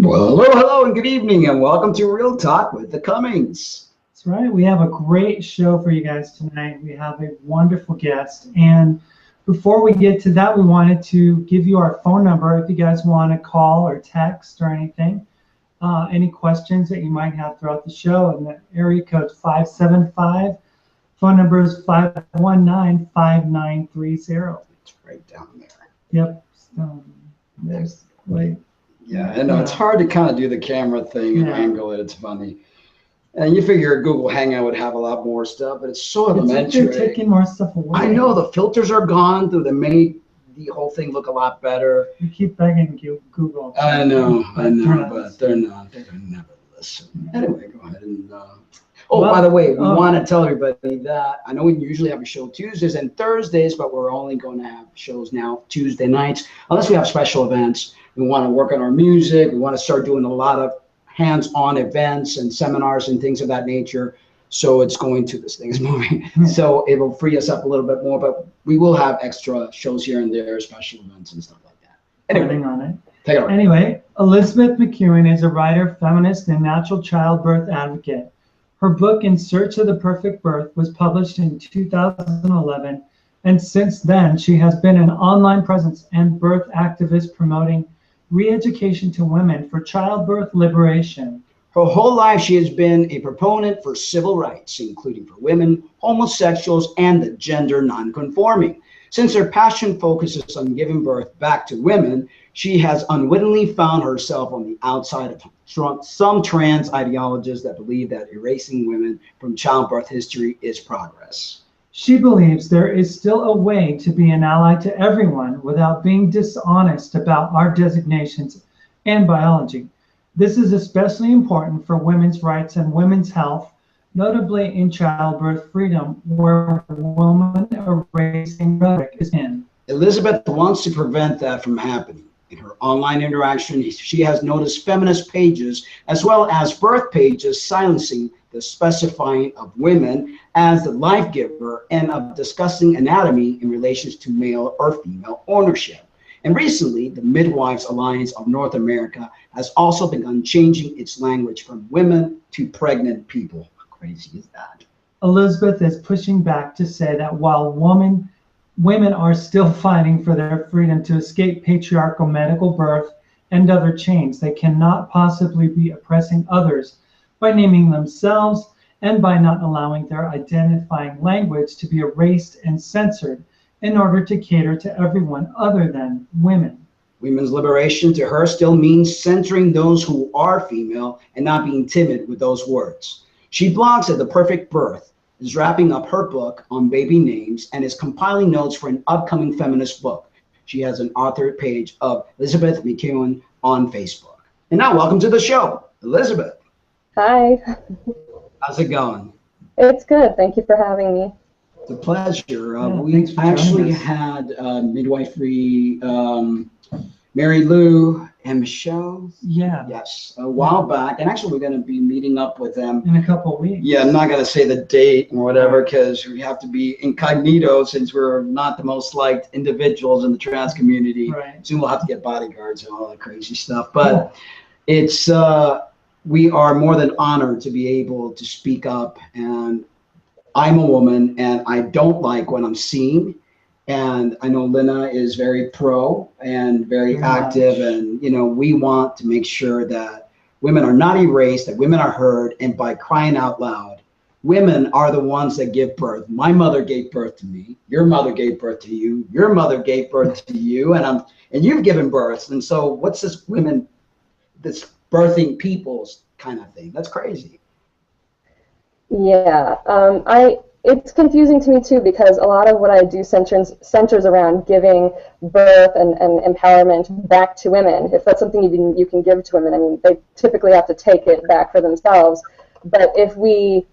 Well, hello, and good evening, and welcome to Real Talk with the Cummings. That's right. We have a great show for you guys tonight. We have a wonderful guest. And before we get to that, we wanted to give you our phone number if you guys want to call or text or anything. Any questions that you might have throughout the show. And the area code 575. Phone number is 519-5930. It's right down there. Yep. There's like. Yeah, I know it's hard to kind of do the camera thing and angle it. It's funny. And you figure Google Hangout would have a lot more stuff, but it's so elementary. Like they're taking more stuff away. I know the filters are gone, though they made the whole thing look a lot better. You keep begging Google. I know, but they're not. They don't never listen. Anyway, go ahead and. By the way, we want to tell everybody that I know we usually have a show Tuesdays and Thursdays, but we're only going to have shows now Tuesday nights, unless we have special events. We want to work on our music. We want to start doing a lot of hands-on events and seminars and things of that nature. So it's going to, this thing is moving. So it will free us up a little bit more, but we will have extra shows here and there, special events and stuff like that. Anyway, on it. Take it away. Anyway, Elizabeth Mckeown is a writer, feminist, and natural childbirth advocate. Her book, In Search of the Perfect Birth, was published in 2011, and since then, she has been an online presence and birth activist promoting re-education to women for childbirth liberation. Her whole life, she has been a proponent for civil rights, including for women, homosexuals, and the gender nonconforming. Since her passion focuses on giving birth back to women, she has unwittingly found herself on the outside of some trans ideologists that believe that erasing women from childbirth history is progress. She believes there is still a way to be an ally to everyone without being dishonest about our designations and biology. This is especially important for women's rights and women's health, notably in childbirth freedom, where woman erasing rhetoric is in. Elizabeth wants to prevent that from happening. In her online interaction, she has noticed feminist pages as well as birth pages silencing the specifying of women as the life giver and of discussing anatomy in relation to male or female ownership. And recently, the Midwives Alliance of North America has also begun changing its language from women to pregnant people. How crazy is that? Elizabeth is pushing back to say that while women are still fighting for their freedom to escape patriarchal medical birth and other chains, they cannot possibly be oppressing others by naming themselves and by not allowing their identifying language to be erased and censored in order to cater to everyone other than women. Women's liberation to her still means centering those who are female and not being timid with those words. She blogs at The Perfect Birth, is wrapping up her book on baby names, and is compiling notes for an upcoming feminist book. She has an author page of Elizabeth Mckeown on Facebook. And now, welcome to the show, Elizabeth. Hi. How's it going? It's good. Thank you for having me. It's a pleasure. We actually had midwifery, Mary Lou and Michelle. Yeah. Yes, a while back. And actually, we're going to be meeting up with them in a couple of weeks. Yeah, I'm not going to say the date or whatever because we have to be incognito since we're not the most liked individuals in the trans community. Right. Soon we'll have to get bodyguards and all that crazy stuff. But it's we are more than honored to be able to speak up. And I'm a woman, and I don't like what I'm seeing. And I know Lena is very pro and very active, and we want to make sure that women are not erased, that women are heard, and by crying out loud, women are the ones that give birth. My mother gave birth to me. Your mother gave birth to you. Your mother gave birth to you, and you've given birth. And so, what's this birthing people's kind of thing? That's crazy. Yeah, it's confusing to me too, because a lot of what I do centers around giving birth and empowerment back to women. If that's something you can give to women, I mean, they typically have to take it back for themselves. But if we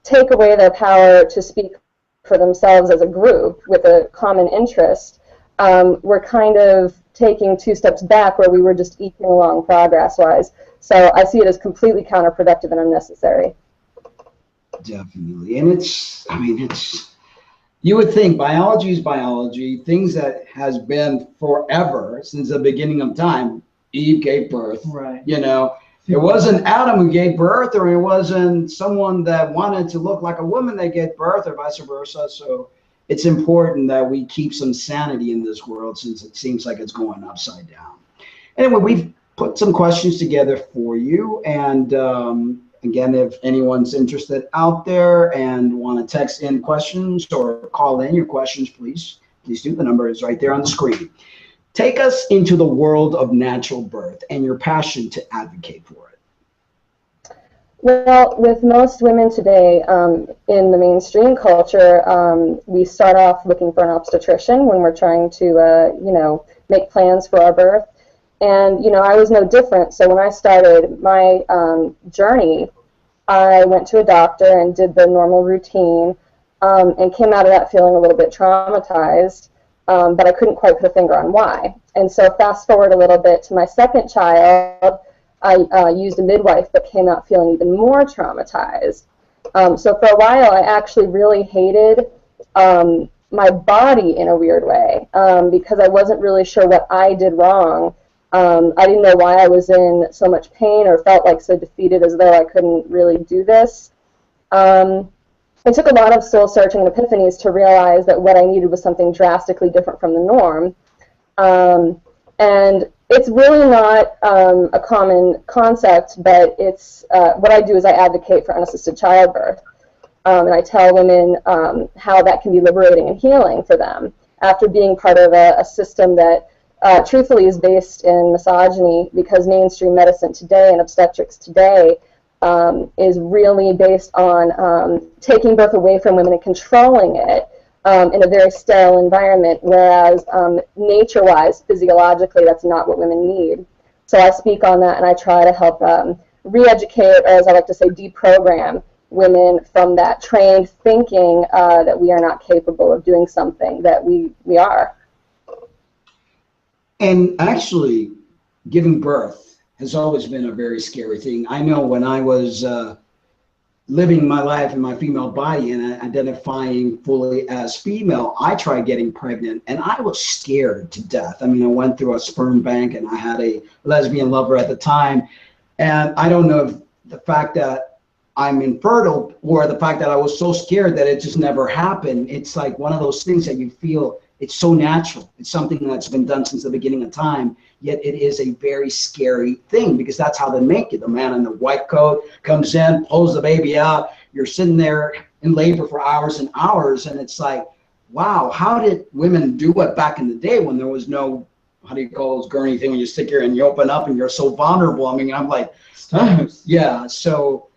take away their power to speak for themselves as a group with a common interest, we're kind of taking 2 steps back where we were just eking along progress-wise. So I see it as completely counterproductive and unnecessary. Definitely. And you would think biology is biology, things that has been forever since the beginning of time. Eve gave birth. Right. You know, it wasn't Adam who gave birth, or it wasn't someone that wanted to look like a woman that gave birth, or vice versa. So it's important that we keep some sanity in this world, since it seems like it's going upside down. Anyway, we've put some questions together for you. And again, if anyone's interested out there and want to text in questions or call in your questions, please do. The number is right there on the screen. Take us into the world of natural birth and your passion to advocate for it. Well, with most women today in the mainstream culture, we start off looking for an obstetrician when we're trying to, you know, make plans for our birth. And, you know, I was no different. So when I started my journey, I went to a doctor and did the normal routine and came out of that feeling a little bit traumatized, but I couldn't quite put a finger on why. And so fast forward a little bit to my second child, I used a midwife but came out feeling even more traumatized. So for a while, I actually really hated my body in a weird way because I wasn't really sure what I did wrong. I didn't know why I was in so much pain or felt like so defeated, as though I couldn't really do this. It took a lot of soul searching and epiphanies to realize that what I needed was something drastically different from the norm. And it's really not a common concept, but it's what I do is I advocate for unassisted childbirth. And I tell women how that can be liberating and healing for them after being part of a system that truthfully is based in misogyny, because mainstream medicine today and obstetrics today is really based on taking birth away from women and controlling it in a very sterile environment, whereas nature-wise, physiologically, that's not what women need. So I speak on that, and I try to help re-educate, or as I like to say, deprogram women from that trained thinking that we are not capable of doing something that we are. And actually, giving birth has always been a very scary thing. I know when I was living my life in my female body and identifying fully as female, I tried getting pregnant and I was scared to death. I mean, I went through a sperm bank and I had a lesbian lover at the time. And I don't know if the fact that I'm infertile or the fact that I was so scared that it just never happened. It's like one of those things that you feel it's so natural. It's something that's been done since the beginning of time, yet it is a very scary thing because that's how they make it. The man in the white coat comes in, pulls the baby out. You're sitting there in labor for hours and hours. And it's like, wow, how did women do it back in the day when there was no, how do you call those gurney thing when you stick here and you open up and you're so vulnerable? I mean, I'm like, yeah. So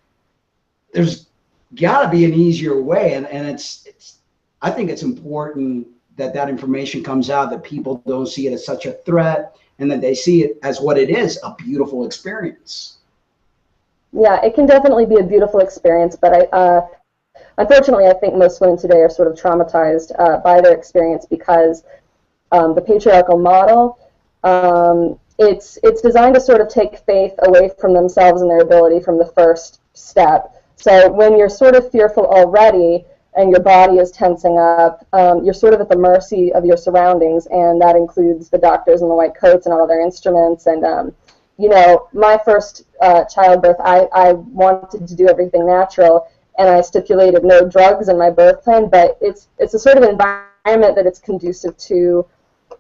there's got to be an easier way. And it's, I think it's important that information comes out, that people don't see it as such a threat and that they see it as what it is, a beautiful experience. Yeah, it can definitely be a beautiful experience, but unfortunately, I think most women today are sort of traumatized by their experience because the patriarchal model, it's designed to sort of take faith away from themselves and their ability from the first step. So when you're sort of fearful already, and your body is tensing up, you're sort of at the mercy of your surroundings, and that includes the doctors in the white coats and all their instruments. And, you know, my first childbirth, I wanted to do everything natural, and I stipulated no drugs in my birth plan, but it's a sort of environment that it's conducive to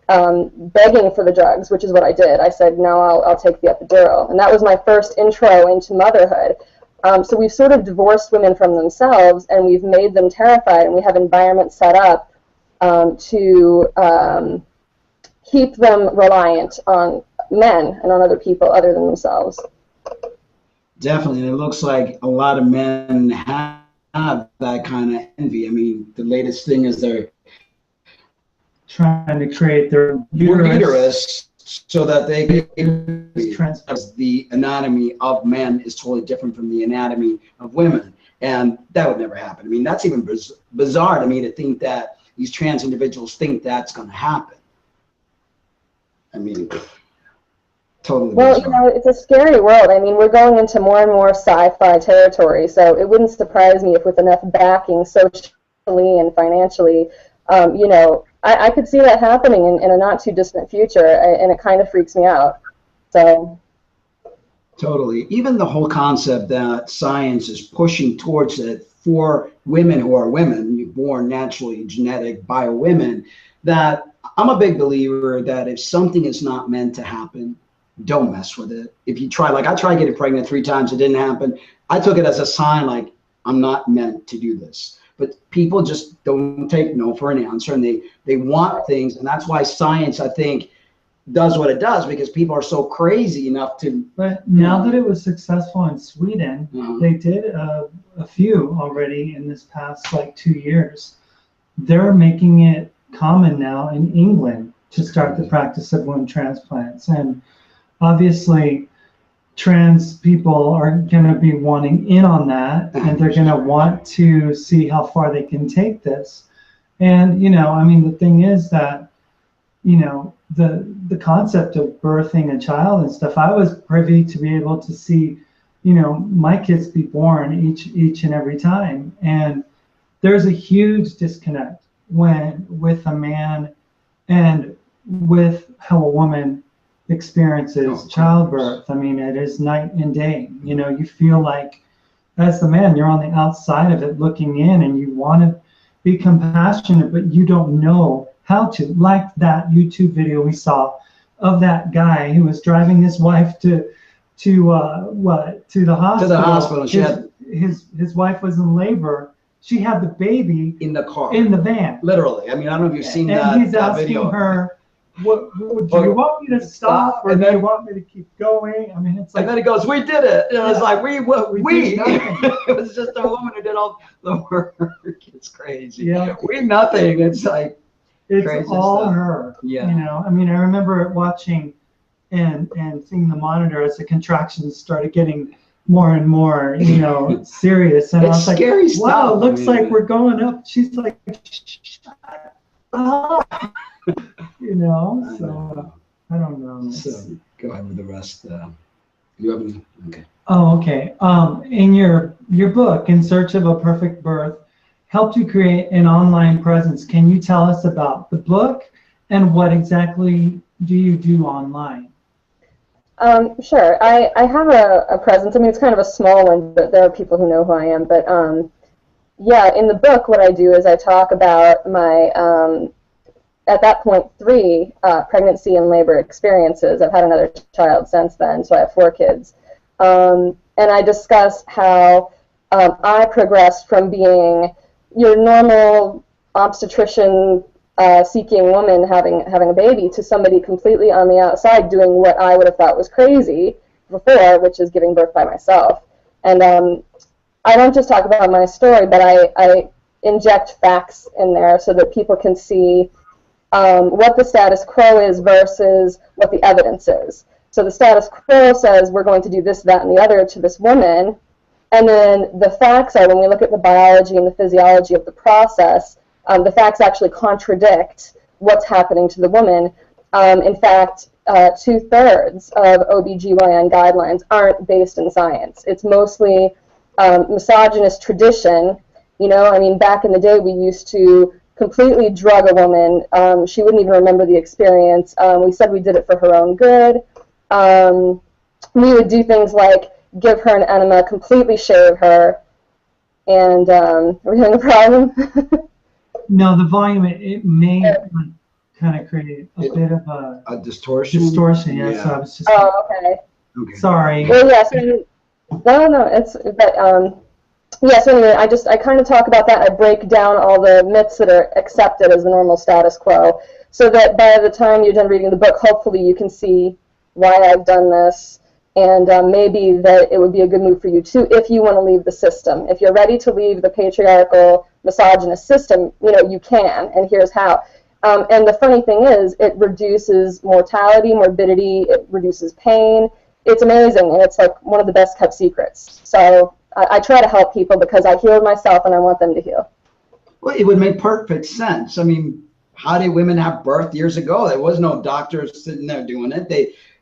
begging for the drugs, which is what I did. I said, no, I'll take the epidural. And that was my first intro into motherhood. So we've sort of divorced women from themselves, and we've made them terrified, and we have environments set up to keep them reliant on men and on other people other than themselves. Definitely, and it looks like a lot of men have that kind of envy. I mean, the latest thing is they're trying to create their uterus so that they can, as the anatomy of men is totally different from the anatomy of women. And that would never happen. I mean, that's even bizarre to me to think that these trans individuals think that's going to happen. I mean, totally well, bizarre. You know, it's a scary world. I mean, we're going into more and more sci-fi territory, so it wouldn't surprise me if with enough backing socially and financially, you know, I could see that happening in a not too distant future, and it kind of freaks me out. So totally. Even the whole concept that science is pushing towards it for women who are women, born naturally genetic bio women, that I'm a big believer that if something is not meant to happen, don't mess with it. If you try, like I tried getting pregnant 3 times, it didn't happen. I took it as a sign, like I'm not meant to do this. But people just don't take no for an answer, and they want things, and that's why science, I think, does what it does, because people are so crazy enough to. But now that it was successful in Sweden, they did a few already in this past like 2 years. They're making it common now in England to start the practice of womb transplants, and obviously trans people are going to be wanting in on that, and they're going to want to see how far they can take this. And I mean, the thing is that the concept of birthing a child and stuff, I was privy to be able to see my kids be born each and every time, and there's a huge disconnect with a man and with how a woman experiences childbirth. I mean, it is night and day. You feel like as the man, you're on the outside of it looking in, and you want to be compassionate, but you don't know how to. Like that YouTube video we saw of that guy who was driving his wife to the hospital. To the hospital. His wife was in labor. She had the baby in the car, in the van. Literally. I mean, I don't know if you've seen and that. He's asking video. her, "What do you want me to stop, or do you want me to keep going?" I mean, it's like. And then he goes, "We did it." And it was like, we. It was just a woman who did all the work. It's crazy. Yeah. We nothing. It's like. It's all stuff. her. Yeah. I mean, I remember watching and seeing the monitor as the contractions started getting more and more, serious. And it's I was like, scary stuff. Wow, it looks like we're going up. She's like, shut up. So I don't know. So go ahead with the rest. You have any? Okay. Oh, okay. In your book, In Search of a Perfect Birth, helped you create an online presence. Can you tell us about the book and what exactly do you do online? Sure. I have a presence. I mean, it's kind of a small one, but there are people who know who I am. But yeah, in the book, what I do is I talk about my, at that point, 3 pregnancy and labor experiences. I've had another child since then, so I have 4 kids. And I discuss how I progressed from being your normal obstetrician seeking woman having a baby to somebody completely on the outside doing what I would have thought was crazy before, which is giving birth by myself. And I don't just talk about my story, but I inject facts in there so that people can see what the status quo is versus what the evidence is. So the status quo says we're going to do this, that, and the other to this woman. And then the facts are, when we look at the biology and the physiology of the process, the facts actually contradict what's happening to the woman. In fact, 2/3 of OBGYN guidelines aren't based in science. It's mostly misogynist tradition. I mean, back in the day, we used to completely drug a woman. She wouldn't even remember the experience. We said we did it for her own good. We would do things like give her an enema, completely shave her, and are we having a problem? No, the volume, it may kind of create a bit of a distortion. Yeah. So I was just. Oh, okay. Sorry. Well, yeah. So no, it's but yeah. So anyway, I kind of talk about that. I break down all the myths that are accepted as the normal status quo, so that by the time you're done reading the book, hopefully you can see why I've done this. And maybe that it would be a good move for you too if you want to leave the system. If you're ready to leave the patriarchal, misogynist system, you can, and here's how. And the funny thing is, it reduces mortality, morbidity, it reduces pain. It's amazing, and it's like one of the best kept secrets. So I try to help people because I healed myself and I want them to heal. Well, it would make perfect sense. I mean, how did women have birth years ago? There was no doctors sitting there doing it.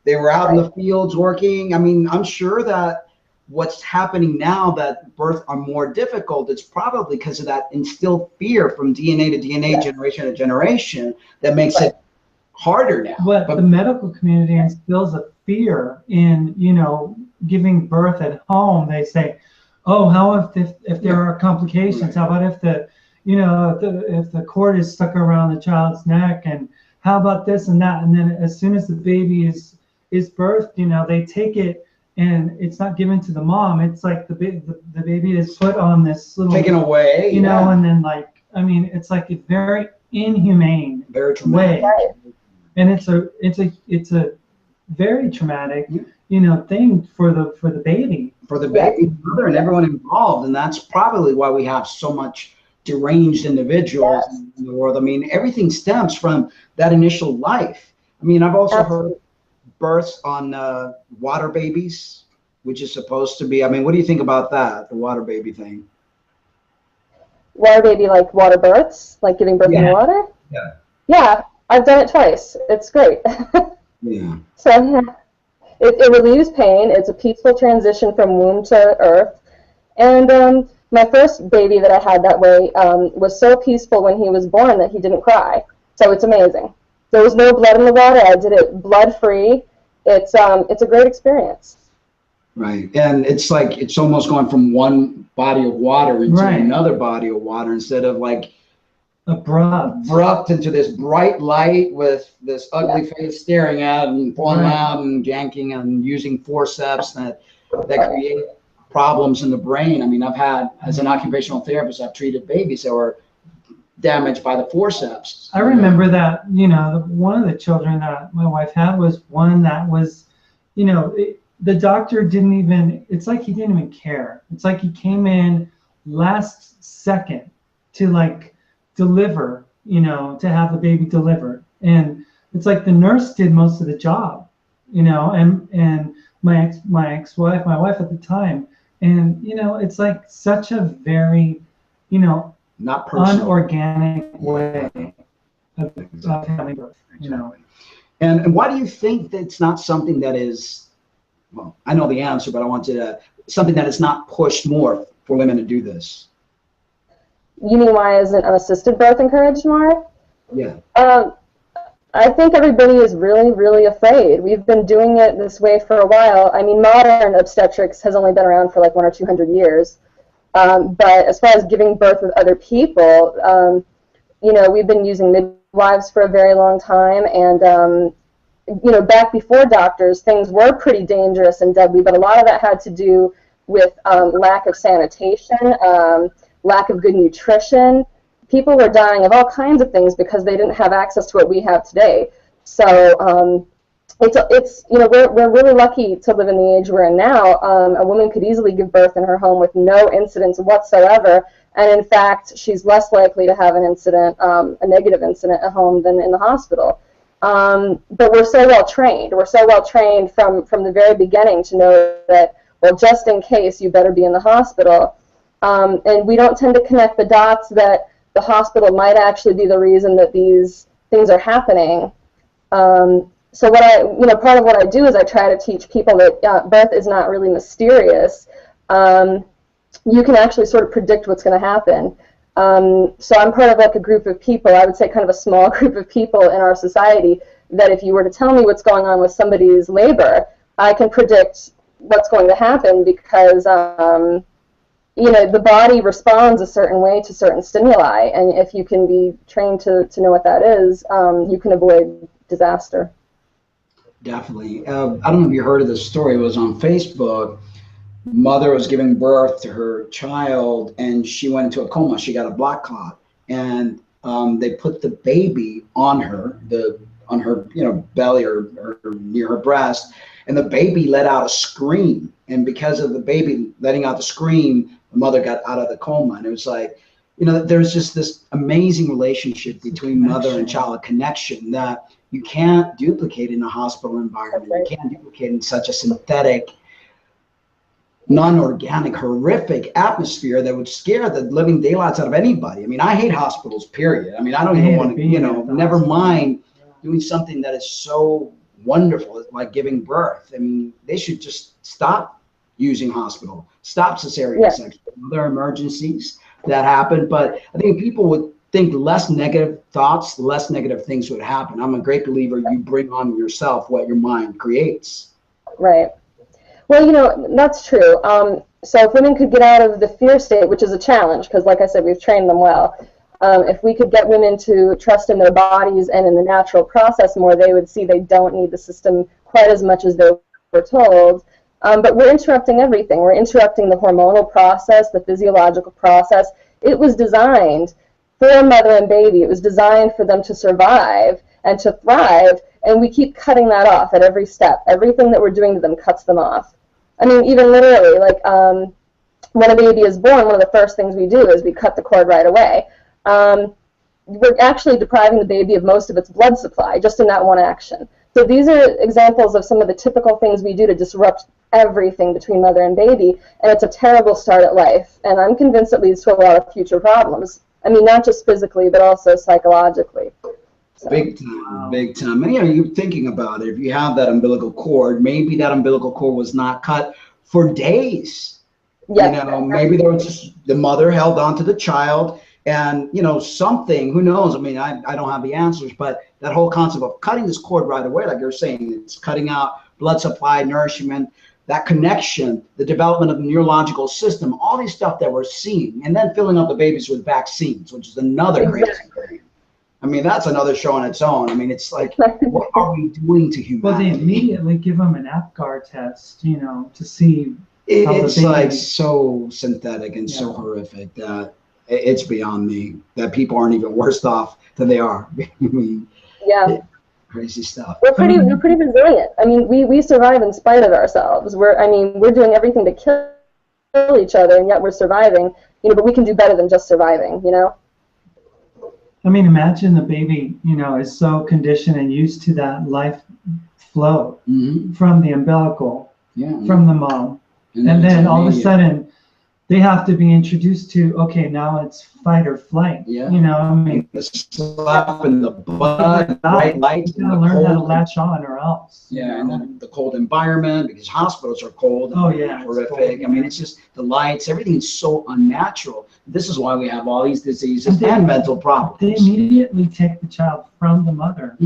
They were out in the fields working. I mean, I'm sure that what's happening now that births are more difficult, it's probably because of that instilled fear from DNA to DNA, generation to generation, that makes it harder now. But the medical community instills a fear in, you know, giving birth at home. They say, oh, how if there are complications? How about if the, you know, if the cord is stuck around the child's neck, and how about this and that? And then as soon as the baby is birthed, you know, they take it and it's not given to the mom. It's like the baby is put on this little, taken away, you know, and then like, I mean, it's like a very inhumane way. Right. And it's a very traumatic, you know, thing for the baby. For the baby, mother, and everyone involved. And that's probably why we have so much deranged individuals in the world. I mean, everything stems from that initial life. I mean, I've also heard births on water babies, which is supposed to be, I mean, what do you think about that, the water baby thing? Water baby, like water births, like giving birth in water? Yeah. Yeah, I've done it twice. It's great. Yeah. So, yeah. It relieves pain. It's a peaceful transition from womb to earth. And my first baby that I had that way was so peaceful when he was born that he didn't cry. So it's amazing. There was no blood in the water. I did it blood-free. It's a great experience. Right. And it's like, it's almost going from one body of water into another body of water, instead of like abrupt into this bright light with this ugly face staring at and pulling out and yanking and using forceps that create problems in the brain. I mean, I've had, as an occupational therapist, I've treated babies that were damaged by the forceps. I remember that, you know, one of the children that my wife had was one that was, you know, the doctor didn't even, it's like he didn't even care. It's like he came in last second to like deliver, you know, to have the baby delivered. And it's like the nurse did most of the job, you know, and my ex-wife, my wife at the time. And, you know, it's like such a very, you know, not personal, unorganic way of having birth, you know. And why do you think that it's not something that is, well, I know the answer, but I want you to, something that is not pushed more for women to do this? You mean why isn't unassisted birth encouraged more? Yeah. I think everybody is really, really afraid. We've been doing it this way for a while. I mean, modern obstetrics has only been around for like 100 or 200 years. But as far as giving birth with other people, you know, we've been using midwives for a very long time. And, you know, back before doctors, things were pretty dangerous and deadly. But a lot of that had to do with lack of sanitation, lack of good nutrition. People were dying of all kinds of things because they didn't have access to what we have today. So it's you know, we're really lucky to live in the age we're in now. A woman could easily give birth in her home with no incidents whatsoever, and in fact, she's less likely to have an incident, a negative incident at home than in the hospital. But we're so well trained. We're so well trained from the very beginning to know that, well, just in case, you better be in the hospital. And we don't tend to connect the dots that the hospital might actually be the reason that these things are happening. So what you know, part of what I do is I try to teach people that birth is not really mysterious. You can actually sort of predict what's going to happen. So I'm part of like a group of people, I would say kind of a small group of people in our society, that if you were to tell me what's going on with somebody's labor, I can predict what's going to happen because you know, the body responds a certain way to certain stimuli, and if you can be trained to know what that is, you can avoid disaster. Definitely. I don't know if you heard of this story. It was on Facebook. Mother was giving birth to her child, and she went into a coma. She got a blood clot, and they put the baby on her, you know, belly or near her breast, and the baby let out a scream. And because of the baby letting out the scream, the mother got out of the coma. And it was like, you know, there's just this amazing relationship between mother and child, a connection that you can't duplicate in a hospital environment. You can't duplicate in such a synthetic, non-organic, horrific atmosphere that would scare the living daylights out of anybody. I mean, I hate hospitals, period. I mean, I don't even want to, you know, never mind doing something that is so wonderful, like giving birth. I mean, they should just stop using hospital, stop cesarean section, other emergencies that happen. But I think people would think less negative thoughts, less negative things would happen. I'm a great believer you bring on yourself what your mind creates. Right. Well, you know, that's true. So if women could get out of the fear state, which is a challenge, because like I said, we've trained them well. If we could get women to trust in their bodies and in the natural process more, they would see they don't need the system quite as much as they were told. But we're interrupting everything. We're interrupting the hormonal process, the physiological process. It was designed for mother and baby. It was designed for them to survive and to thrive, and we keep cutting that off at every step. Everything that we're doing to them cuts them off. I mean, even literally, like when a baby is born, one of the first things we do is we cut the cord right away. We're actually depriving the baby of most of its blood supply just in that one action. So these are examples of some of the typical things we do to disrupt everything between mother and baby, and it's a terrible start at life. And I'm convinced it leads to a lot of future problems. I mean, not just physically, but also psychologically. So. Big time, big time. And, you know, you're thinking about it. If you have that umbilical cord, maybe that umbilical cord was not cut for days. Yes. You know, maybe there was just the mother held on to the child and, you know, something, who knows? I mean, I don't have the answers, but that whole concept of cutting this cord right away, like you're saying, it's cutting out blood supply, nourishment, that connection, the development of the neurological system, all these stuff that we're seeing, and then filling up the babies with vaccines, which is another crazy thing. I mean, that's another show on its own. I mean, it's like, what are we doing to humanity? Well, they immediately give them an APGAR test, you know, to see. It's like so synthetic and so horrific that it's beyond me that people aren't even worse off than they are. Yeah. Crazy stuff. We're pretty resilient. I mean, we survive in spite of ourselves. We're doing everything to kill each other, and yet we're surviving. You know, but we can do better than just surviving. You know. I mean, imagine the baby, you know, is so conditioned and used to that life flow from the umbilical, from the mom, and then all of a sudden they have to be introduced to, okay, now it's fight or flight. Yeah. You know, I mean, the slap in the butt, bright lights, you gotta learn how to latch on or else. Yeah, and then the cold environment, because hospitals are cold. Oh yeah, horrific. I mean, it's just the lights, everything's so unnatural. This is why we have all these diseases and mental problems. They immediately take the child from the mother,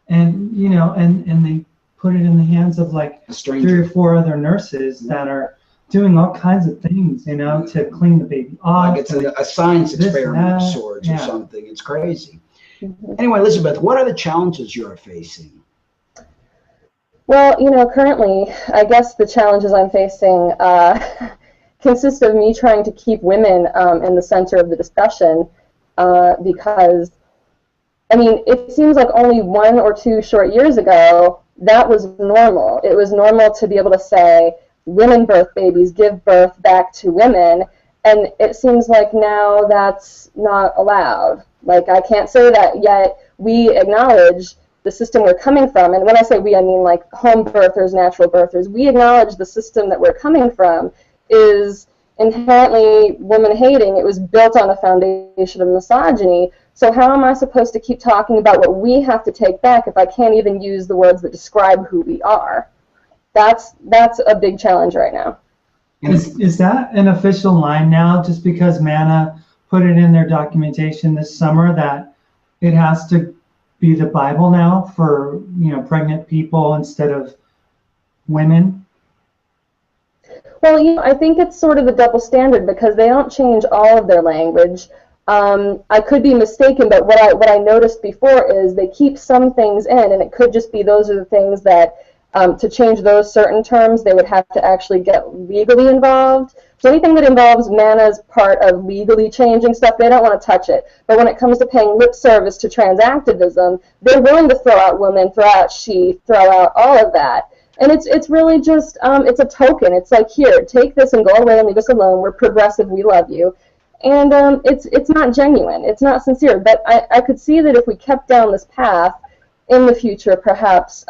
and you know, and they put it in the hands of like 3 or 4 other nurses that are doing all kinds of things, you know, to clean the baby off. Like it's a science experiment of sorts or something. It's crazy. Anyway, Elizabeth, what are the challenges you are facing? Well, you know, currently, I guess the challenges I'm facing consist of me trying to keep women in the center of the discussion because, I mean, it seems like only 1 or 2 short years ago, that was normal. It was normal to be able to say, women birth babies, give birth back to women, and it seems like now that's not allowed. Like, I can't say that, yet we acknowledge the system we're coming from, and when I say we, I mean like home birthers, natural birthers. We acknowledge the system that we're coming from is inherently woman-hating. It was built on a foundation of misogyny. So how am I supposed to keep talking about what we have to take back if I can't even use the words that describe who we are? That's a big challenge right now. Is that an official line now, just because MANA put it in their documentation this summer that it has to be the Bible now for, you know, pregnant people instead of women? Well, you know, I think it's sort of a double standard because they don't change all of their language. I could be mistaken, but what I noticed before is they keep some things in, and it could just be those are the things that to change those certain terms, they would have to actually get legally involved. So anything that involves MANA's part of legally changing stuff, they don't want to touch it. But when it comes to paying lip service to trans activism, they're willing to throw out woman, throw out she, throw out all of that. And it's really just, it's a token. It's like, here, take this and go away and leave us alone. We're progressive. We love you. And it's not genuine. It's not sincere. But I could see that if we kept down this path in the future, perhaps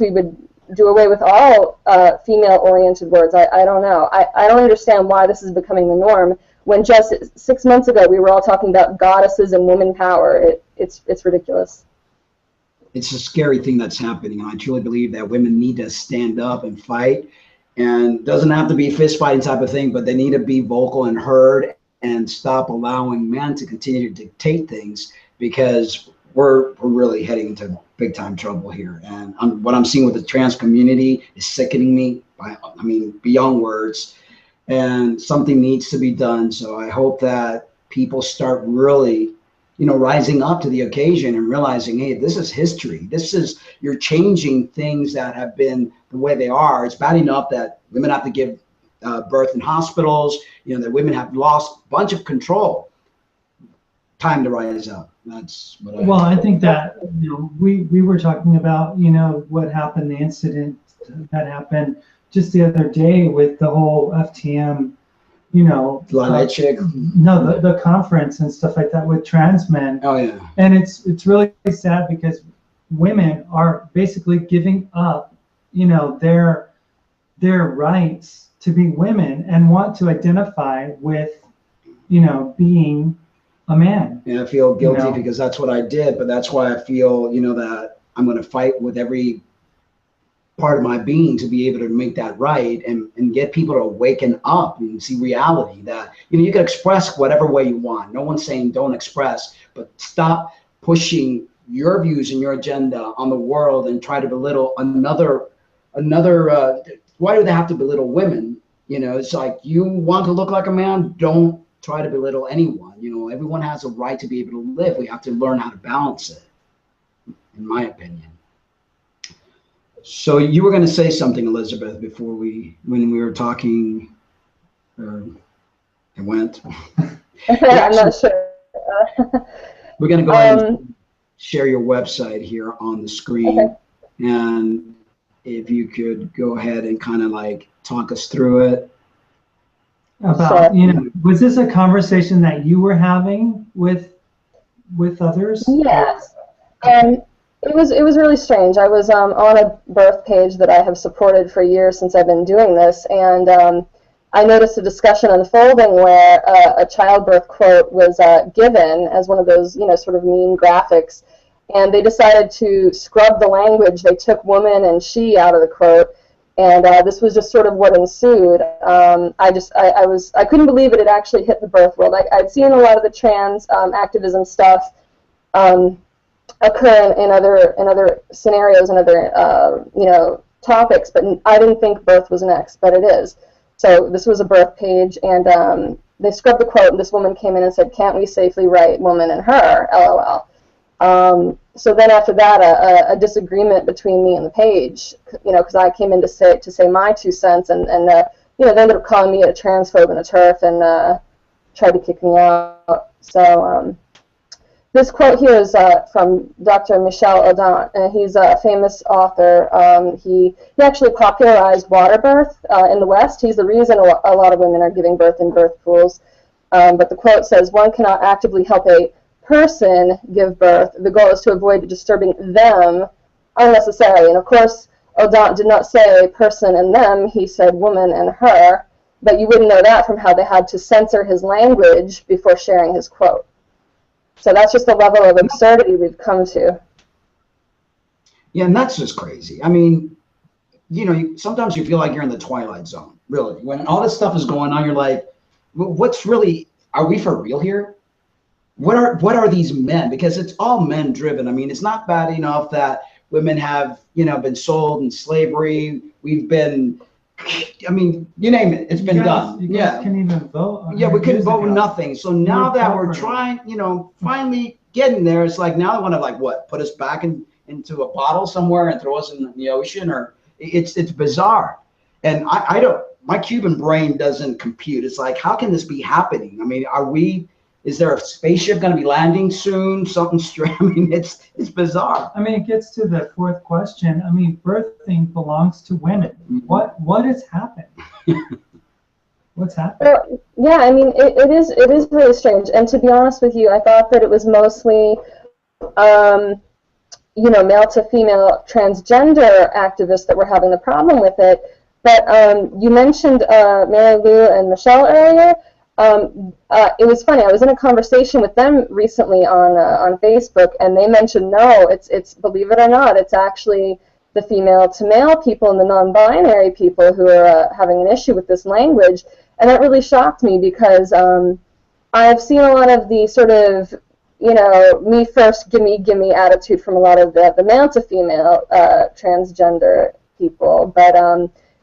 we would do away with all female-oriented words. I don't know. I don't understand why this is becoming the norm when just 6 months ago we were all talking about goddesses and woman power. It's ridiculous. It's a scary thing that's happening. I truly believe that women need to stand up and fight, and it doesn't have to be fist fighting type of thing, but they need to be vocal and heard and stop allowing men to continue to dictate things, because we're really heading into big time trouble here. And what I'm seeing with the trans community is sickening me. I mean, beyond words. And something needs to be done. So I hope that people start really, rising up to the occasion and realizing, hey, this is history. You're changing things that have been the way they are. It's bad enough that women have to give birth in hospitals, that women have lost a bunch of control. Time to rise up. That's what I think that we were talking about what happened, the incident that happened just the other day with the whole FTM, the conference and stuff like that with trans men. Oh yeah. And it's really sad because women are basically giving up, their rights to be women and want to identify with, being a man. And I feel guilty because that's what I did, but that's why I feel, that I'm going to fight with every part of my being to be able to make that right and get people to waken up and see reality that, you can express whatever way you want. No one's saying don't express, but stop pushing your views and your agenda on the world and try to belittle another, why do they have to belittle women? It's like, you want to look like a man, don't try to belittle anyone. Everyone has a right to be able to live. We have to learn how to balance it, in my opinion. So you were going to say something, Elizabeth, before when we were talking, it went. I'm not sure. We're going to go ahead and share your website here on the screen. Okay. And if you could go ahead and kind of like talk us through it. About, was this a conversation that you were having with others? Yes. It was really strange. I was on a birth page that I have supported for years since I've been doing this, and I noticed a discussion unfolding where a childbirth quote was given as one of those, sort of mean graphics, and they decided to scrub the language. They took woman and she out of the quote, and this was just sort of what ensued. I couldn't believe it had actually hit the birth world. I'd seen a lot of the trans activism stuff occur in other scenarios and other topics, but I didn't think birth was next, but it is. So this was a birth page, and they scrubbed the quote, and this woman came in and said, "Can't we safely write woman and her? LOL." So then after that, a disagreement between me and the page, because I came in to say my 2 cents, and they ended up calling me a transphobe and a TERF and tried to kick me out. So this quote here is from Dr. Mckeown, and he's a famous author. He actually popularized water birth in the West. He's the reason a lot of women are giving birth in birth pools. But the quote says, "One cannot actively help a person give birth. The goal is to avoid disturbing them unnecessarily." And of course, Odant did not say person and them. He said woman and her. But you wouldn't know that from how they had to censor his language before sharing his quote. So that's just the level of absurdity we've come to. Yeah, and that's just crazy. I mean, sometimes you feel like you're in the Twilight Zone, really. When all this stuff is going on, you're like, what's really, are we for real here? What are these men? Because it's all men driven. I mean, it's not bad enough that women have, been sold in slavery. We've been, I mean, you name it, it's been done. You guys can even vote. Yeah, we couldn't vote nothing. So now that we're trying, finally getting there, it's like now they want to put us back into a bottle somewhere and throw us in the ocean, or it's bizarre. And I don't, my Cuban brain doesn't compute. It's like, how can this be happening? I mean, is there a spaceship going to be landing soon? Something strange. I mean, it's bizarre. I mean, it gets to the fourth question. I mean, birthing belongs to women. What has happened? What's happened? Yeah, I mean, it is really strange. And to be honest with you, I thought that it was mostly, male to female transgender activists that were having the problem with it. But you mentioned Mary Lou and Michelle earlier. It was funny. I was in a conversation with them recently on Facebook, and they mentioned it's believe it or not, it's actually the female to male people and the non-binary people who are having an issue with this language, and that really shocked me because I've seen a lot of the sort of, you know, me first, gimme attitude from a lot of the male to female transgender people. But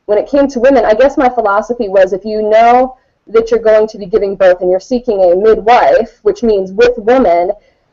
when it came to women, I guess my philosophy was, if you know that you're going to be giving birth and you're seeking a midwife, which means with woman,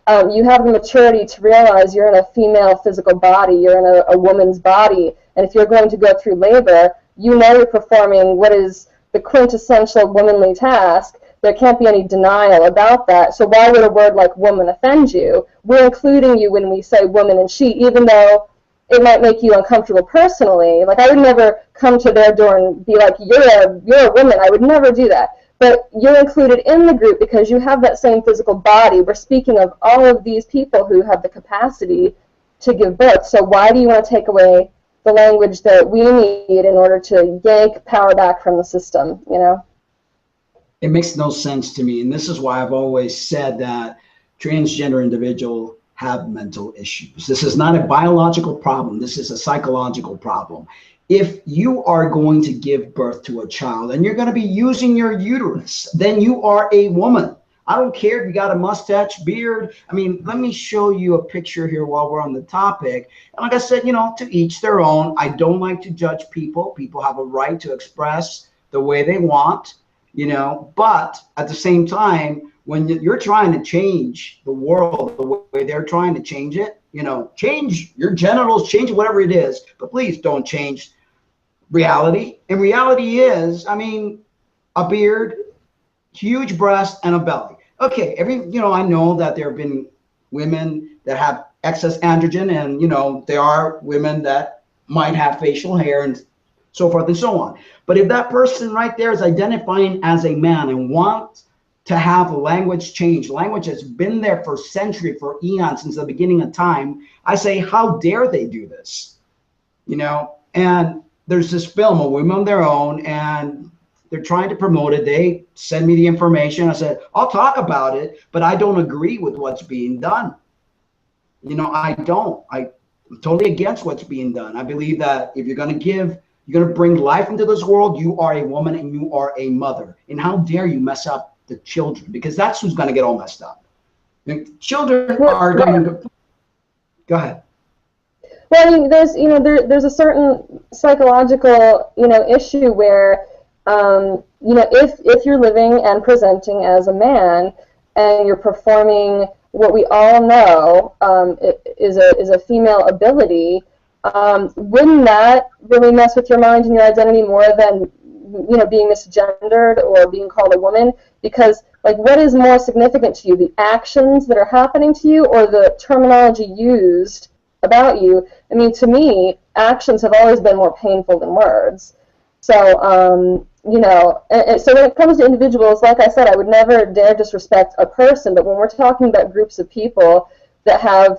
you have the maturity to realize you're in a female physical body, you're in a woman's body, and if you're going to go through labor, you know you're performing what is the quintessential womanly task. There can't be any denial about that. So why would a word like woman offend you? We're including you when we say woman and she, even though it might make you uncomfortable personally. Like, I would never come to their door and be like, you're a woman. I would never do that. But you're included in the group because you have that same physical body. We're speaking of all of these people who have the capacity to give birth. So why do you want to take away the language that we need in order to yank power back from the system, you know? It makes no sense to me. And this is why I've always said that transgender individuals have mental issues. This is not a biological problem. This is a psychological problem. If you are going to give birth to a child and you're going to be using your uterus, then you are a woman. I don't care if you got a mustache, beard. I mean, let me show you a picture here while we're on the topic. And like I said, you know, to each their own. I don't like to judge people. People have a right to express the way they want, you know, but at the same time, when you're trying to change the world the way they're trying to change it, you know, change your genitals, change whatever it is, but please don't change reality. And reality is, I mean, a beard, huge breast, and a belly. Okay, you know, I know that there have been women that have excess androgen, and, you know, there are women that might have facial hair and so forth and so on. But if that person right there is identifying as a man and wants to have language change, language has been there for centuries, for eons, since the beginning of time, I say, how dare they do this? You know, and there's this film, A Woman on Their Own, and they're trying to promote it. They send me the information. I said, I'll talk about it, but I don't agree with what's being done. You know, I'm totally against what's being done. I believe that if you're going to bring life into this world, you are a woman and you are a mother. And how dare you mess up the children? Because that's who's going to get all messed up. The children are going to go ahead. Well, I mean, there's a certain psychological, you know, issue where, you know, if you're living and presenting as a man and you're performing what we all know is a female ability, wouldn't that really mess with your mind and your identity more than, you know, being misgendered or being called a woman? Because, like, what is more significant to you, the actions that are happening to you or the terminology used about you? I mean, to me, actions have always been more painful than words. So, you know, so when it comes to individuals, like I said, I would never dare disrespect a person, but when we're talking about groups of people that have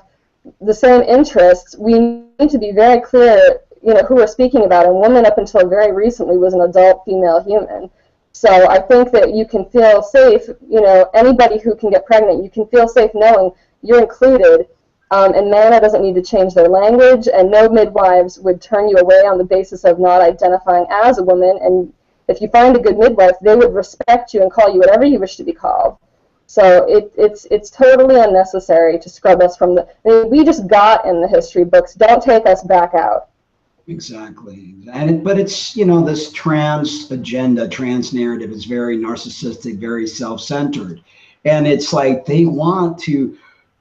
the same interests, we need to be very clear, you know, who we're speaking about. And woman, up until very recently, was an adult female human. So I think that you can feel safe, you know, anybody who can get pregnant, you can feel safe knowing you're included. And MANA doesn't need to change their language, and no midwives would turn you away on the basis of not identifying as a woman. And if you find a good midwife, they would respect you and call you whatever you wish to be called. So it's totally unnecessary to scrub us from the. I mean, we just got in the history books. Don't take us back out. Exactly. But it's, you know, this trans agenda, trans narrative is very narcissistic, very self-centered. And it's like they want to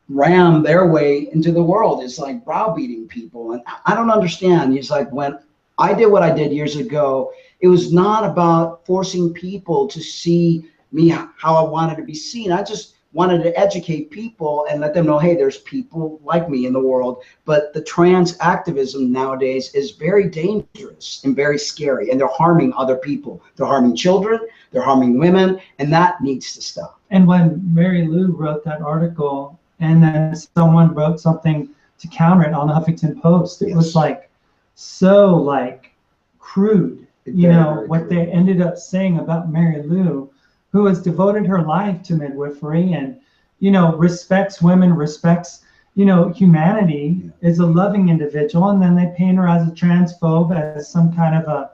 ram their way into the world. It's like browbeating people. And I don't understand. It's like when I did what I did years ago, it was not about forcing people to see me how I wanted to be seen. I just wanted to educate people and let them know, hey, there's people like me in the world. But the trans activism nowadays is very dangerous and very scary, and they're harming other people. They're harming children, they're harming women, and that needs to stop. And when Mary Lou wrote that article, and then someone wrote something to counter it on the Huffington Post, it was like so like crude, you know, what they ended up saying about Mary Lou, who has devoted her life to midwifery and, you know, respects women, respects, you know, humanity, is a loving individual, and then they paint her as a transphobe, as some kind of a,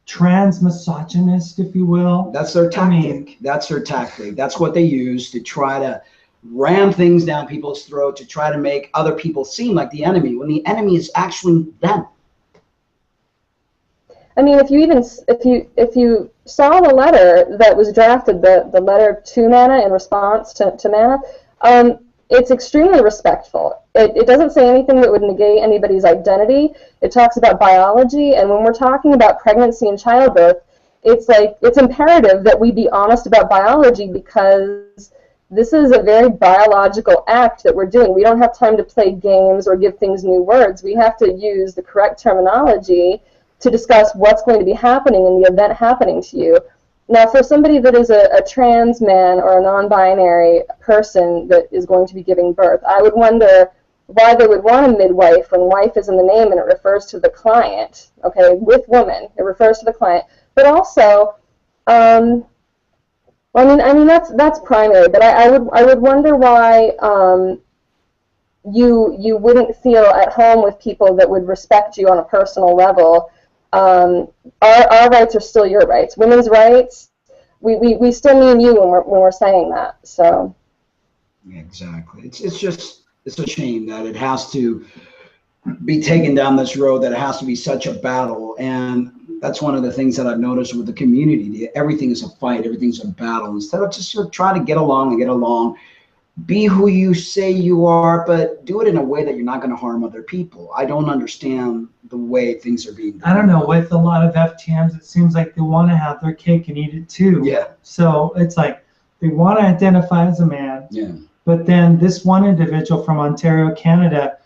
trans misogynist, if you will. That's their tactic. I mean, that's their tactic. That's what they use to try to ram things down people's throat, to try to make other people seem like the enemy when the enemy is actually them. I mean, if you saw the letter that was drafted, the letter to Manna in response to Manna, it's extremely respectful. It doesn't say anything that would negate anybody's identity. It talks about biology, and when we're talking about pregnancy and childbirth, it's imperative that we be honest about biology, because this is a very biological act that we're doing. We don't have time to play games or give things new words. We have to use the correct terminology to discuss what's going to be happening in the event happening to you. Now, for somebody that is a trans man or a non-binary person that is going to be giving birth, I would wonder why they would want a midwife when wife is in the name and it refers to the client, okay, with woman, it refers to the client. But also, I mean that's primary, but I would wonder why you wouldn't feel at home with people that would respect you on a personal level. Our rights are still your rights. Women's rights, we still mean you when we're saying that. So exactly, it's a shame that it has to be taken down this road, that it has to be such a battle. And that's one of the things that I've noticed with the community. Everything is a fight, everything's a battle. Instead of just sort of trying to get along, be who you say you are, but do it in a way that you're not going to harm other people. I don't understand the way things are being done. I don't know, with a lot of FTMs, it seems like they want to have their cake and eat it too. Yeah. So it's like they want to identify as a man. Yeah. But then this one individual from Ontario, Canada,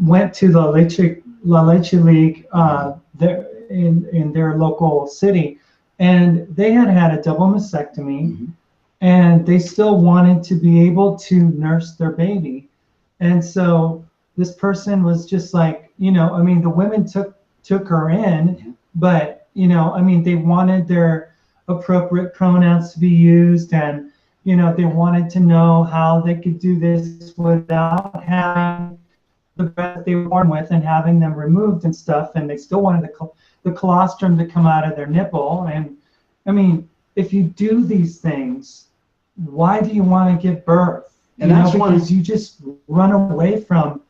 went to the La Leche League there in their local city, and they had a double mastectomy. Mm-hmm. And they still wanted to be able to nurse their baby. And so this person was just like, I mean, the women took her in, but, I mean, they wanted their appropriate pronouns to be used, and, they wanted to know how they could do this without having the breast they were born with and having them removed and stuff. And they still wanted the colostrum to come out of their nipple. And, I mean, if you do these things, why do you want to give birth? Because you just run away from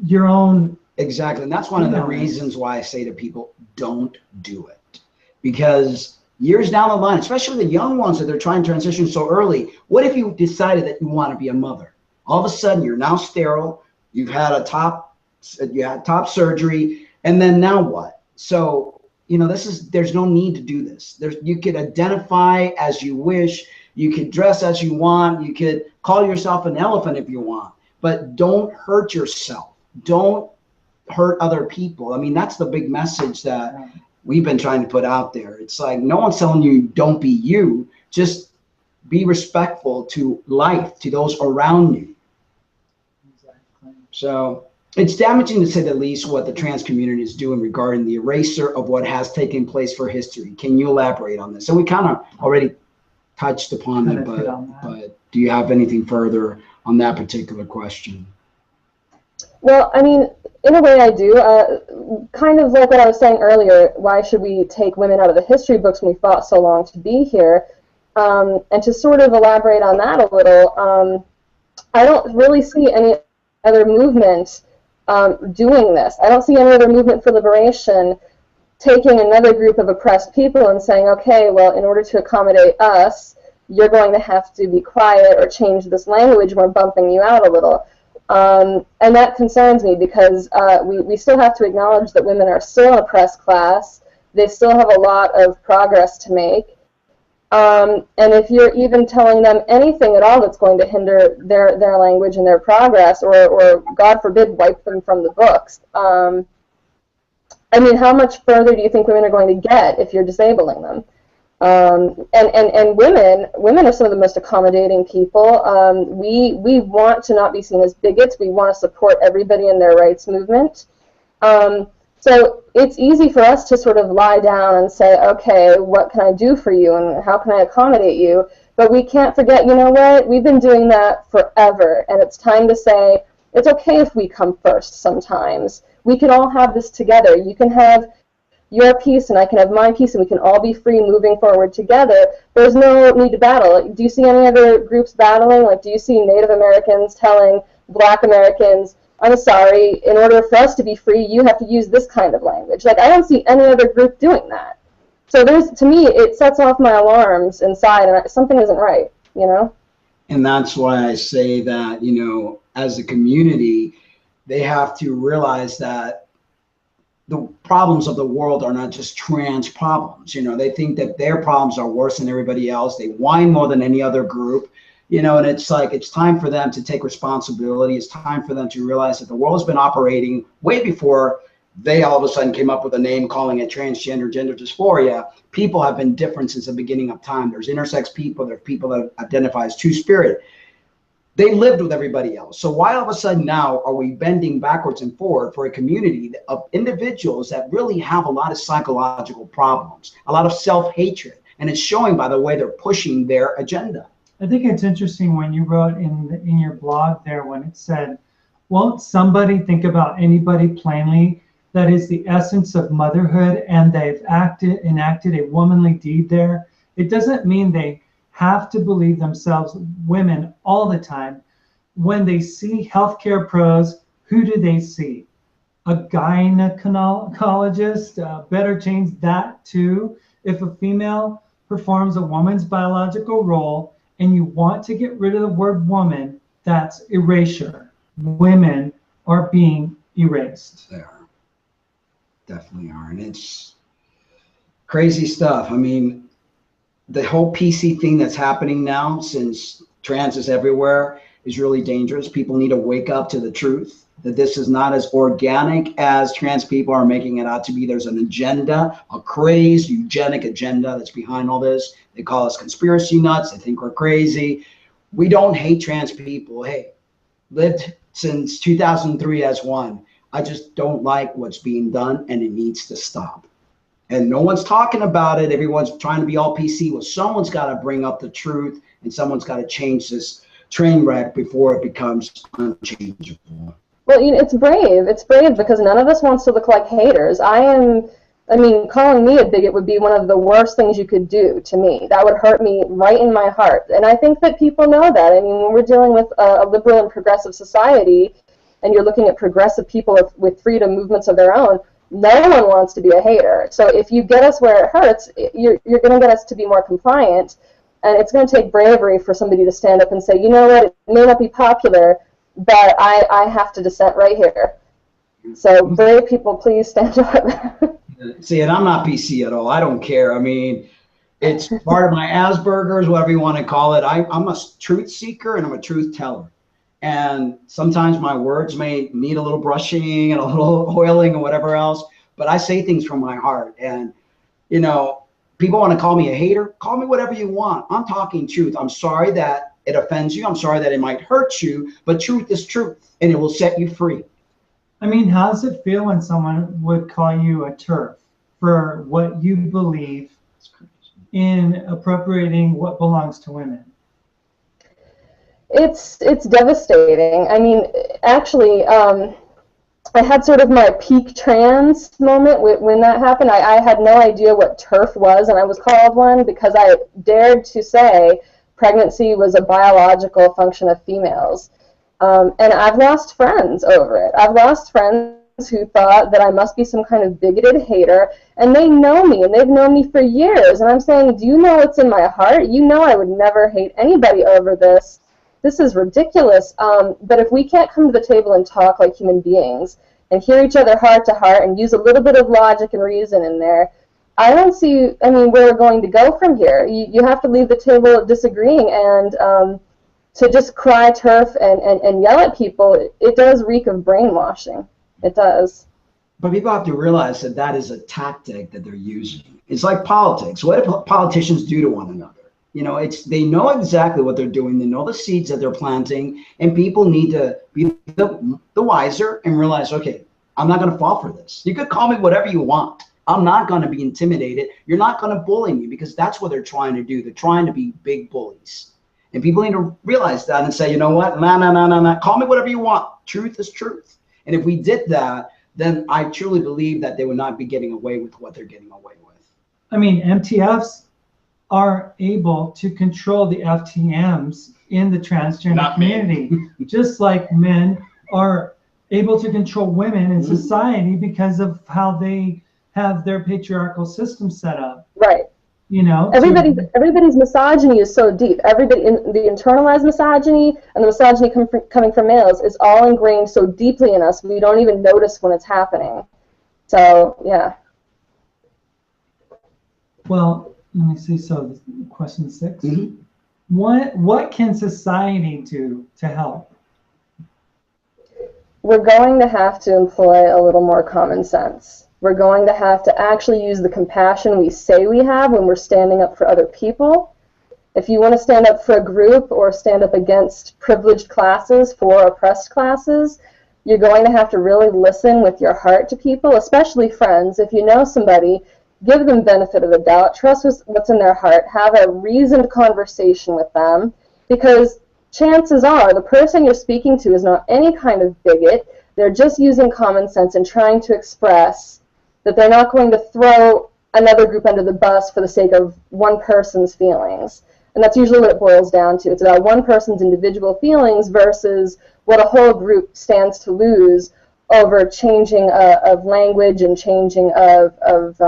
your own. Exactly. And that's one of the reasons why I say to people, don't do it. Because years down the line, especially the young ones that they're trying to transition so early, what if you decided that you want to be a mother? All of a sudden, you're now sterile. You've had top surgery. And then now what? So, there's no need to do this. You could identify as you wish. You could dress as you want. You could call yourself an elephant if you want, but don't hurt yourself. Don't hurt other people. I mean, that's the big message that we've been trying to put out there. It's like, no one's telling you don't be you. Just be respectful to life, to those around you. Exactly. So it's damaging, to say the least, what the trans community is doing regarding the erasure of what has taken place for history. Can you elaborate on this? So we kind of already touched upon it, but do you have anything further on that particular question? Well, I mean, in a way I do. Kind of like what I was saying earlier, why should we take women out of the history books when we fought so long to be here? And to sort of elaborate on that a little, I don't really see any other movement doing this. I don't see any other movement for liberation taking another group of oppressed people and saying, okay, well, in order to accommodate us, you're going to have to be quiet or change this language. We're bumping you out a little. And that concerns me, because we still have to acknowledge that women are still an oppressed class. They still have a lot of progress to make. And if you're even telling them anything at all that's going to hinder their language and their progress, or God forbid, wipe them from the books, I mean, how much further do you think women are going to get if you're disabling them? And women are some of the most accommodating people. We want to not be seen as bigots. We want to support everybody in their rights movement. So it's easy for us to sort of lie down and say, okay, what can I do for you and how can I accommodate you? But we can't forget, you know what, we've been doing that forever, and it's time to say, it's okay if we come first sometimes. We can all have this together. You can have your peace and I can have my peace and we can all be free moving forward together, there's no need to battle. Like, do you see any other groups battling? Like, do you see Native Americans telling Black Americans, I'm sorry, in order for us to be free, you have to use this kind of language? Like, I don't see any other group doing that. So to me, it sets off my alarms inside, and something isn't right, you know? And that's why I say that, you know, as a community, they have to realize that the problems of the world are not just trans problems. You know, they think that their problems are worse than everybody else. They whine more than any other group, you know, and it's like, it's time for them to take responsibility. It's time for them to realize that the world has been operating way before they all of a sudden came up with a name calling it transgender, gender dysphoria. People have been different since the beginning of time. There's intersex people, there's people that identify as two-spirit. They lived with everybody else. So why all of a sudden now are we bending backwards and forward for a community of individuals that really have a lot of psychological problems, a lot of self-hatred, and it's showing by the way they're pushing their agenda. I think it's interesting when you wrote in your blog there when it said, won't somebody think about anybody plainly that is the essence of motherhood and they've enacted a womanly deed there? It doesn't mean they have to believe themselves women all the time. When they see healthcare pros, who do they see? A gynecologist, better change that too. If a female performs a woman's biological role and you want to get rid of the word woman, that's erasure. Women are being erased. They are. Definitely are. And it's crazy stuff. I mean, the whole PC thing that's happening now, since trans is everywhere, is really dangerous. People need to wake up to the truth that this is not as organic as trans people are making it out to be. There's an agenda, a crazed eugenic agenda that's behind all this. They call us conspiracy nuts. They think we're crazy. We don't hate trans people. Hey, lived since 2003 as one. I just don't like what's being done, and it needs to stop. And no one's talking about it. Everyone's trying to be all PC. Well, someone's got to bring up the truth, and someone's got to change this train wreck before it becomes unchangeable. Well, you know, it's brave. It's brave because none of us wants to look like haters. I mean, calling me a bigot would be one of the worst things you could do to me. That would hurt me right in my heart. And I think that people know that. I mean, when we're dealing with a liberal and progressive society, and you're looking at progressive people with freedom movements of their own, no one wants to be a hater. So if you get us where it hurts, you're going to get us to be more compliant. And it's going to take bravery for somebody to stand up and say, you know what, it may not be popular, but I have to dissent right here. So brave people, please stand up. See, and I'm not PC at all. I don't care. I mean, it's part of my Asperger's, whatever you want to call it. I'm a truth seeker and I'm a truth teller. And sometimes my words may need a little brushing and a little oiling and whatever else, but I say things from my heart. And, you know, people want to call me a hater. Call me whatever you want. I'm talking truth. I'm sorry that it offends you. I'm sorry that it might hurt you, but truth is truth and it will set you free. I mean, how does it feel when someone would call you a TERF for what you believe in appropriating what belongs to women? It's devastating. I mean, actually, I had sort of my peak trans moment when that happened. I had no idea what TERF was, and I was called one because I dared to say pregnancy was a biological function of females. And I've lost friends over it. I've lost friends who thought that I must be some kind of bigoted hater, and they know me, and they've known me for years. And I'm saying, do you know what's in my heart? You know I would never hate anybody over this. This is ridiculous. But if we can't come to the table and talk like human beings and hear each other heart to heart and use a little bit of logic and reason in there, I don't see, I mean, where we're going to go from here. You have to leave the table disagreeing, and to just cry TERF and yell at people, it does reek of brainwashing. It does. But people have to realize that that is a tactic that they're using. It's like politics. What do politicians do to one another? You know, they know exactly what they're doing. They know the seeds that they're planting, and people need to be the wiser and realize, okay, I'm not going to fall for this. You could call me whatever you want. I'm not going to be intimidated. You're not going to bully me, because that's what they're trying to do. They're trying to be big bullies. And people need to realize that and say, you know what? No. Call me whatever you want. Truth is truth. And if we did that, then I truly believe that they would not be getting away with what they're getting away with. I mean, MTFs are able to control the FTMs in the transgender community, just like men are able to control women in society because of how they have their patriarchal system set up. Right. You know, everybody's misogyny is so deep. Everybody, the internalized misogyny and the misogyny coming from males is all ingrained so deeply in us, we don't even notice when it's happening. So, yeah. Well, let me see. So, question 6. What can society do to help? We're going to have to employ a little more common sense. We're going to have to actually use the compassion we say we have when we're standing up for other people. If you want to stand up for a group or stand up against privileged classes for oppressed classes, you're going to have to really listen with your heart to people, especially friends. If you know somebody, give them benefit of the doubt, trust what's in their heart, have a reasoned conversation with them, because chances are the person you're speaking to is not any kind of bigot. They're just using common sense and trying to express that they're not going to throw another group under the bus for the sake of one person's feelings. And that's usually what it boils down to. It's about one person's individual feelings versus what a whole group stands to lose over changing of language and changing of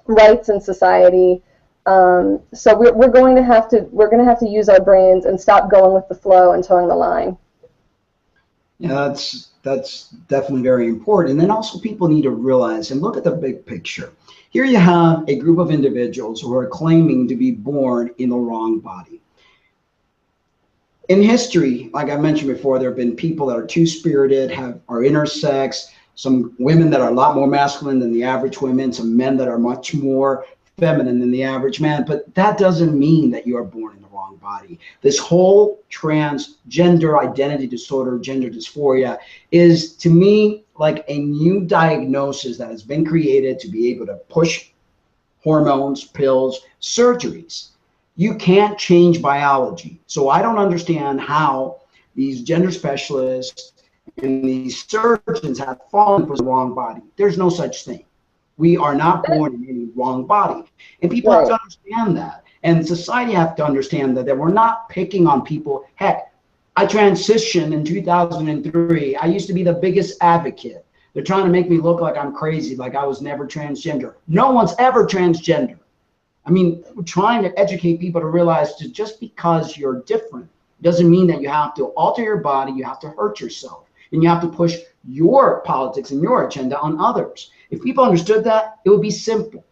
rights in society. So we're going to have to use our brains and stop going with the flow and towing the line. Yeah, that's definitely very important. And then also people need to realize and look at the big picture. Here you have a group of individuals who are claiming to be born in the wrong body. In history, like I mentioned before, there have been people that are two-spirited, are intersex, some women that are a lot more masculine than the average women, some men that are much more feminine than the average man, but that doesn't mean that you are born in the wrong body. This whole transgender identity disorder, gender dysphoria, is to me like a new diagnosis that has been created to be able to push hormones, pills, surgeries. You can't change biology. So I don't understand how these gender specialists and these surgeons have fallen for the wrong body. There's no such thing. We are not born in any wrong body. And people have to understand that. And society have to understand that we're not picking on people. Heck, I transitioned in 2003. I used to be the biggest advocate. They're trying to make me look like I'm crazy, like I was never transgender. No one's ever transgender. I mean, we're trying to educate people to realize that just because you're different doesn't mean that you have to alter your body, you have to hurt yourself, and you have to push your politics and your agenda on others. If people understood that, it would be simple.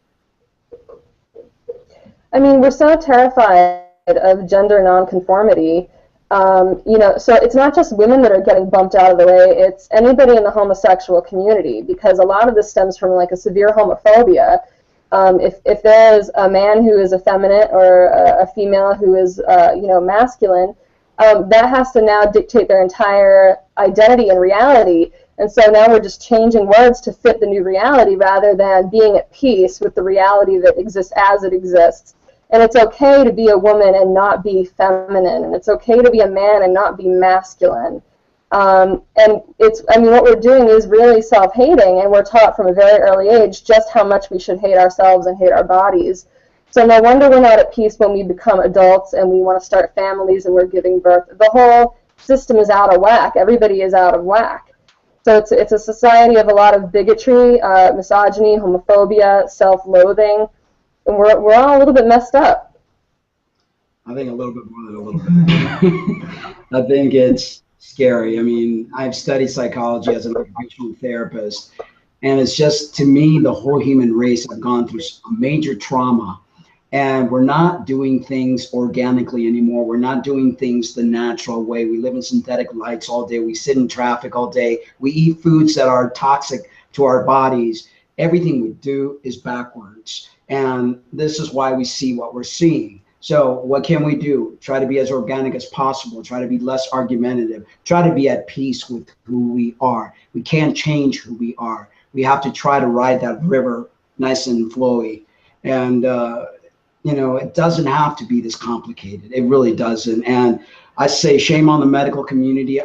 I mean, we're so terrified of gender nonconformity. So it's not just women that are getting bumped out of the way, it's anybody in the homosexual community, because a lot of this stems from like a severe homophobia. If there's a man who is effeminate or a female who is, masculine, that has to now dictate their entire identity and reality. And so now we're just changing words to fit the new reality rather than being at peace with the reality that exists as it exists. And it's okay to be a woman and not be feminine, and it's okay to be a man and not be masculine. And what we're doing is really self-hating, and we're taught from a very early age just how much we should hate ourselves and hate our bodies. So no wonder we're not at peace when we become adults and we want to start families and we're giving birth. The whole system is out of whack. Everybody is out of whack. So it's a society of a lot of bigotry, misogyny, homophobia, self-loathing, and we're all a little bit messed up. I think a little bit more than a little bit. I think it's scary. I mean, I've studied psychology as an occupational therapist, and it's just, to me, the whole human race have gone through a major trauma, and we're not doing things organically anymore. We're not doing things the natural way. We live in synthetic lights all day. We sit in traffic all day. We eat foods that are toxic to our bodies. Everything we do is backwards, and this is why we see what we're seeing. So what can we do? Try to be as organic as possible. Try to be less argumentative. Try to be at peace with who we are. We can't change who we are. We have to try to ride that river nice and flowy. And, it doesn't have to be this complicated. It really doesn't. And I say shame on the medical community.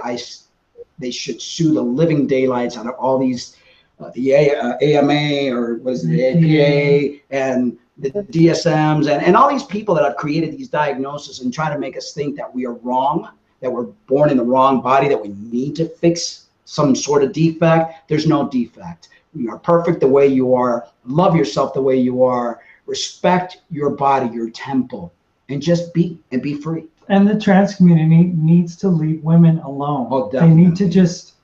They should sue the living daylights out of all these AMA, or what is it, the APA, and the DSMs, and all these people that have created these diagnoses and try to make us think that we are wrong, that we're born in the wrong body, that we need to fix some sort of defect. There's no defect. You are perfect the way you are. Love yourself the way you are. Respect your body, your temple, and just be free. And the trans community needs to leave women alone. Oh, definitely. They need to just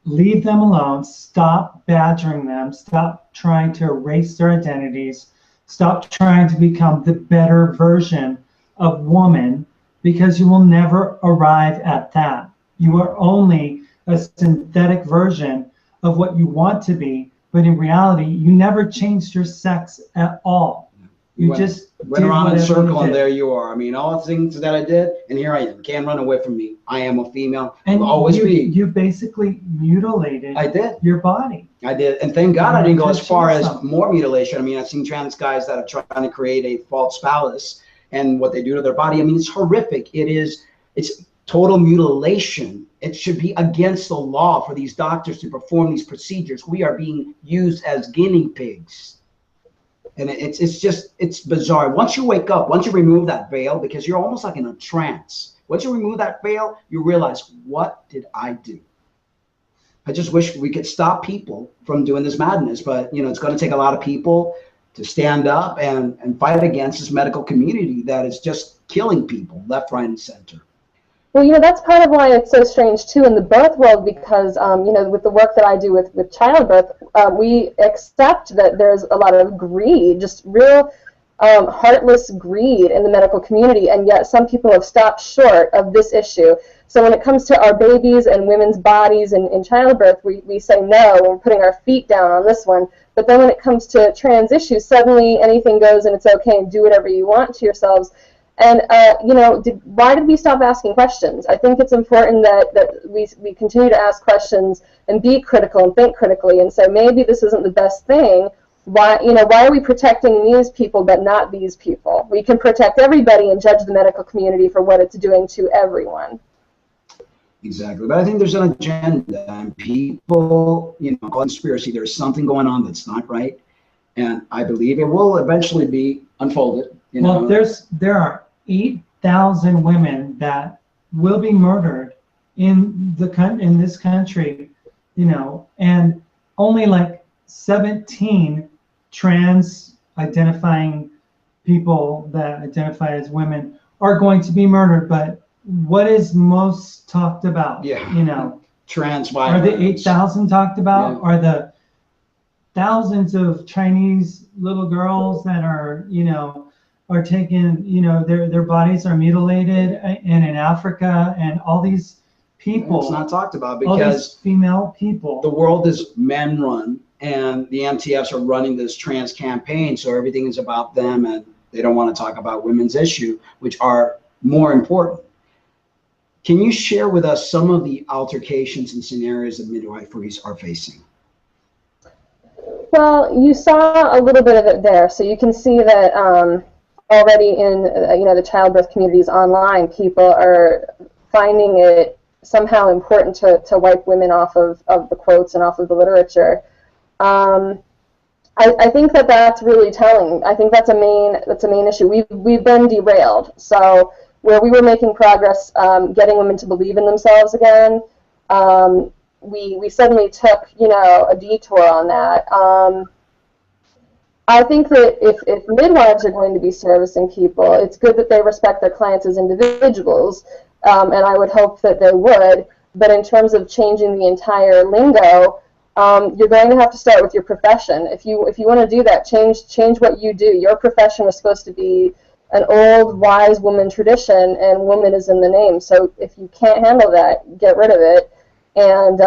leave them alone. Stop badgering them. Stop trying to erase their identities. Stop trying to become the better version of woman, because you will never arrive at that. You are only a synthetic version of what you want to be, but in reality, you never changed your sex at all. You just went around in a circle, and there you are. I mean, all the things that I did, and here I am. Can't run away from me. I am a female. And I'll always be. You basically mutilated your body. I did. And thank God I didn't go as far as more mutilation. I mean, I've seen trans guys that are trying to create a false phallus, and what they do to their body. I mean, it's horrific. It's total mutilation. It should be against the law for these doctors to perform these procedures. We are being used as guinea pigs. And it's bizarre. Once you wake up, once you remove that veil, because you're almost like in a trance. Once you remove that veil, you realize, what did I do? I just wish we could stop people from doing this madness, but it's going to take a lot of people to stand up and fight against this medical community that is just killing people left, right, and center. Well, that's part of why it's so strange, too, in the birth world, because, with the work that I do with childbirth, we accept that there's a lot of greed, just real heartless greed in the medical community, and yet some people have stopped short of this issue. So when it comes to our babies and women's bodies in childbirth, we say no, we're putting our feet down on this one. But then when it comes to trans issues, suddenly anything goes and it's okay and do whatever you want to yourselves. And, why did we stop asking questions? I think it's important that we continue to ask questions and be critical and think critically and say, maybe this isn't the best thing. Why are we protecting these people but not these people? We can protect everybody and judge the medical community for what it's doing to everyone. Exactly. But I think there's an agenda, and people, conspiracy, there's something going on that's not right. And I believe it will eventually be unfolded. Well, there are 8,000 women that will be murdered in this country, and only like 17 trans identifying people that identify as women are going to be murdered. But what is most talked about? Trans violence. Are the 8,000 talked about? Yeah. Are the thousands of Chinese little girls that are are taken, their bodies are mutilated, and in Africa, and all these people. It's not talked about because all these female people. The world is men run, and the MTFs are running this trans campaign, so everything is about them, and they don't want to talk about women's issue, which are more important. Can you share with us some of the altercations and scenarios that midwiferys are facing? Well, you saw a little bit of it there, so you can see that already in the childbirth communities online, people are finding it somehow important to wipe women off of the quotes and off of the literature. I think that's really telling. I think that's a main issue. We've been derailed. So where we were making progress, getting women to believe in themselves again, we suddenly took a detour on that. I think that if midwives are going to be servicing people, it's good that they respect their clients as individuals, and I would hope that they would. But in terms of changing the entire lingo, you're going to have to start with your profession. If you want to do that, change what you do. Your profession was supposed to be an old, wise woman tradition, and woman is in the name. So if you can't handle that, get rid of it. And,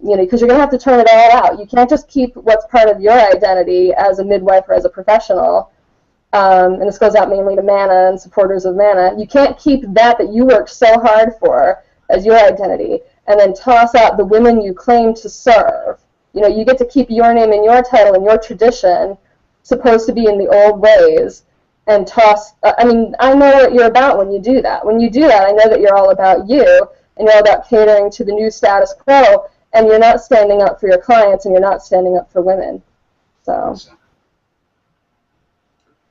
because you're going to have to turn it all out. You can't just keep what's part of your identity as a midwife or as a professional. And this goes out mainly to MANA and supporters of MANA. You can't keep that you worked so hard for as your identity and then toss out the women you claim to serve. You get to keep your name and your title and your tradition, supposed to be in the old ways, and toss. I know what you're about when you do that. When you do that, I know that you're all about you, and you're all about catering to the new status quo, and you're not standing up for your clients, and you're not standing up for women. So.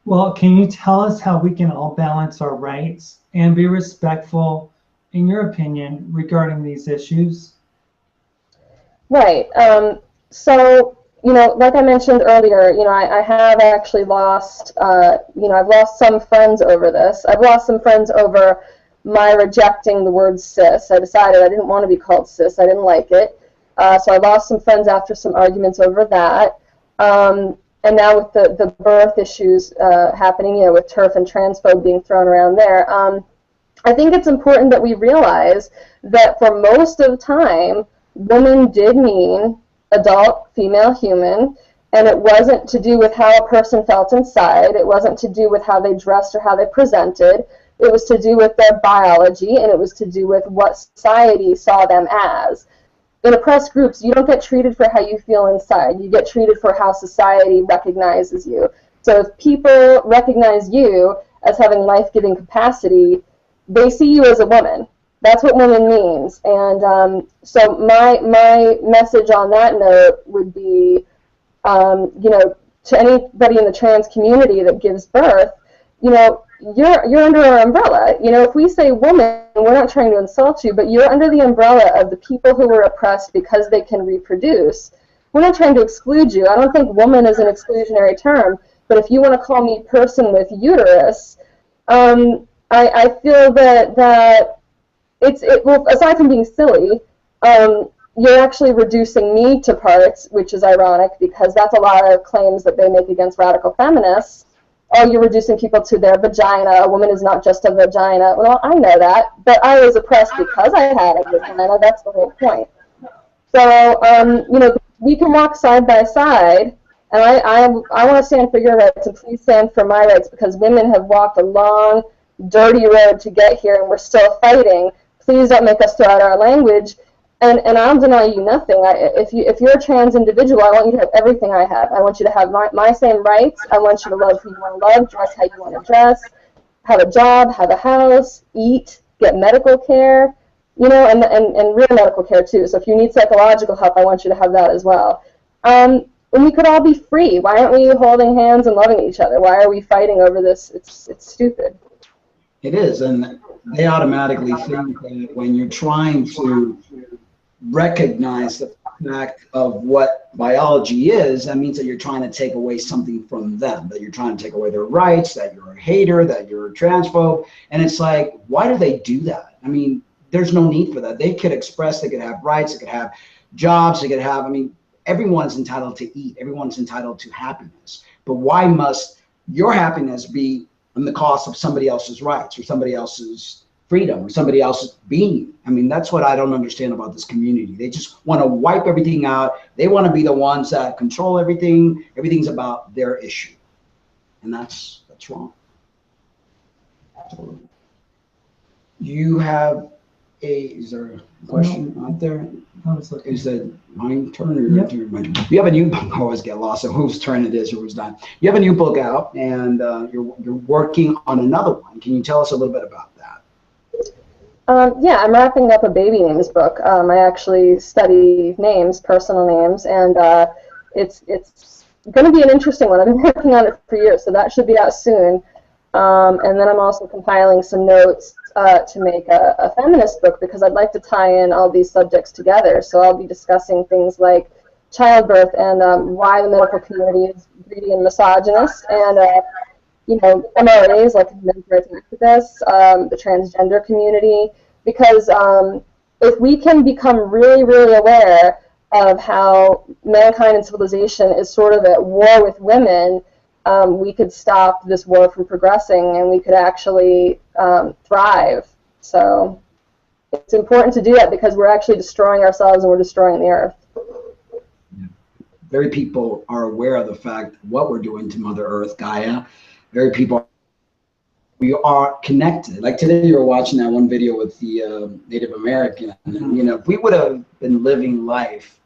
Well, can you tell us how we can all balance our rights and be respectful, in your opinion, regarding these issues? Right. So, you know, like I mentioned earlier, you know, I have actually lost, you know, I've lost some friends over this. I've lost some friends over my rejecting the word cis. I decided I didn't want to be called cis. I didn't like it. So I lost some friends after some arguments over that. And now with the birth issues happening, you know, with TERF and transphobe being thrown around there, I think it's important that we realize that for most of the time, woman did mean adult female human, and it wasn't to do with how a person felt inside. It wasn't to do with how they dressed or how they presented. It was to do with their biology, and it was to do with what society saw them as. In oppressed groups, you don't get treated for how you feel inside. You get treated for how society recognizes you. So if people recognize you as having life-giving capacity, they see you as a woman. That's what woman means. And so my message on that note would be, you know, to anybody in the trans community that gives birth, you know, you're under our umbrella. You know, if we say woman, we're not trying to insult you, but you're under the umbrella of the people who were oppressed because they can reproduce. We're not trying to exclude you. I don't think woman is an exclusionary term, but if you want to call me person with uterus, I feel that well, aside from being silly, you're actually reducing me to parts, which is ironic because that's a lot of claims that they make against radical feminists. Oh, you're reducing people to their vagina. A woman is not just a vagina. Well, I know that, but I was oppressed because I had a vagina. That's the whole point. So, you know, we can walk side by side, and I want to stand for your rights, and please stand for my rights, because women have walked a long, dirty road to get here, and we're still fighting. Please don't make us throw out our language. And I'll deny you nothing. If you're a trans individual, I want you to have everything I have. I want you to have my same rights. I want you to love who you want to love, dress how you want to dress, have a job, have a house, eat, get medical care, you know, and real medical care too. So if you need psychological help, I want you to have that as well. And we could all be free. Why aren't we holding hands and loving each other? Why are we fighting over this? It's stupid. It is, and they automatically think that when you're trying to recognize the fact of what biology is, that means that you're trying to take away something from them, that you're trying to take away their rights, that you're a hater, that you're a transphobe. And it's like, why do they do that? I mean, there's no need for that. They could express, they could have rights, they could have jobs, they could have, I mean, everyone's entitled to eat, everyone's entitled to happiness. But why must your happiness be on the cost of somebody else's rights or somebody else's freedom or somebody else's being? I mean, that's what I don't understand about this community. They just want to wipe everything out. They want to be the ones that control everything. Everything's about their issue. And that's wrong. So, you have is there a question out there? Is that my turn or your turn? You have a new book. I always get lost of whose turn it is or who's not. You have a new book out, and you're working on another one. Can you tell us a little bit about that? Yeah, I'm wrapping up a baby names book. I actually study names, personal names, and it's going to be an interesting one. I've been working on it for years, so that should be out soon. And then I'm also compiling some notes to make a feminist book, because I'd like to tie in all these subjects together. So I'll be discussing things like childbirth and why the medical community is greedy and misogynist, and you know, MRAs, like men's rights activists, the transgender community, because if we can become really, really aware of how mankind and civilization is sort of at war with women, we could stop this war from progressing, and we could actually thrive. So it's important to do that, because we're actually destroying ourselves and we're destroying the earth. Very people are aware of the fact what we're doing to Mother Earth, Gaia. Very people, we are connected. Like today, you were watching that one video with the Native American. And, you know, if we would have been living life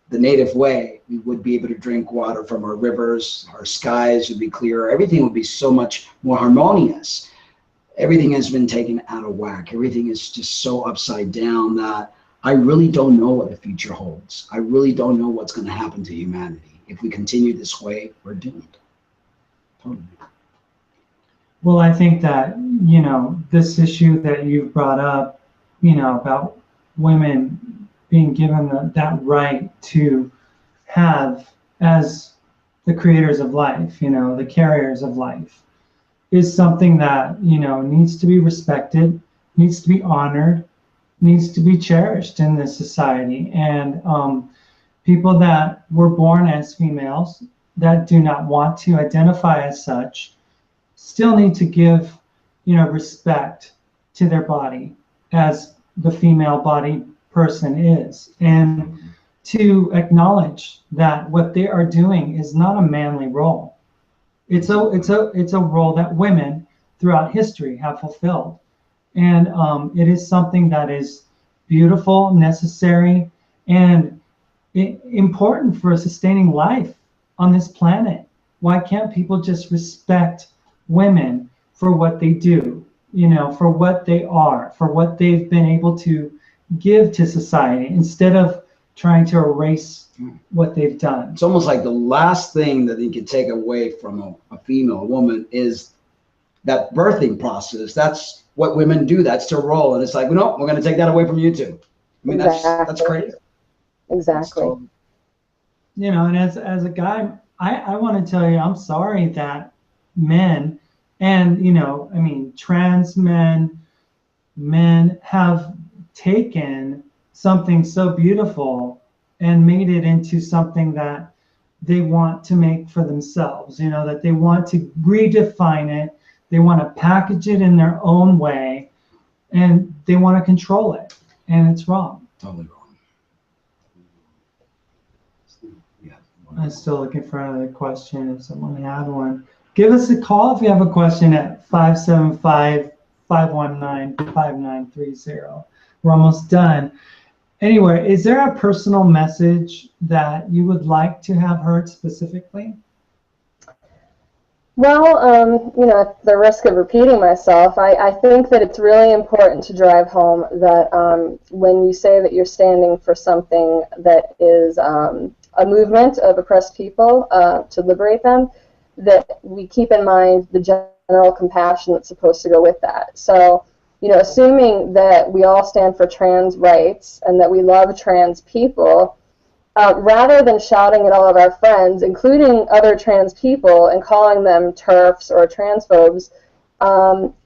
the native way, we would be able to drink water from our rivers, our skies would be clearer, everything would be so much more harmonious. Everything has been taken out of whack. Everything is just so upside down that I really don't know what the future holds. I really don't know what's going to happen to humanity. If we continue this way, we're doomed. Totally. Well, I think that, this issue that you've brought up, about women being given that right to have, as the creators of life, the carriers of life, is something that, needs to be respected, needs to be honored, needs to be cherished in this society. And people that were born as females that do not want to identify as such still need to give, respect to their body as the female body person is, and to acknowledge that what they are doing is not a manly role. It's a role that women throughout history have fulfilled, and it is something that is beautiful, necessary, and important for sustaining life on this planet. Why can't people just respect women for what they do, for what they are, for what they've been able to give to society, instead of trying to erase what they've done? It's almost like the last thing that you can take away from a female, a woman, is that birthing process. That's what women do. That's their role. And it's like, no, we're going to take that away from you too. I mean, that's crazy. Exactly. Totally. And as a guy, I want to tell you, I'm sorry that men and, trans men have taken something so beautiful and made it into something that they want to make for themselves, that they want to redefine it. They want to package it in their own way, and they want to control it. And it's wrong. Totally wrong. Yeah. I'm still looking for another question if someone had one. Give us a call if you have a question at 575-519-5930. We're almost done. Anyway, is there a personal message that you would like to have heard specifically? Well, at the risk of repeating myself, I think that it's really important to drive home that when you say that you're standing for something that is a movement of oppressed people to liberate them, that we keep in mind the general compassion that's supposed to go with that. So, assuming that we all stand for trans rights and that we love trans people, rather than shouting at all of our friends, including other trans people, and calling them TERFs or transphobes,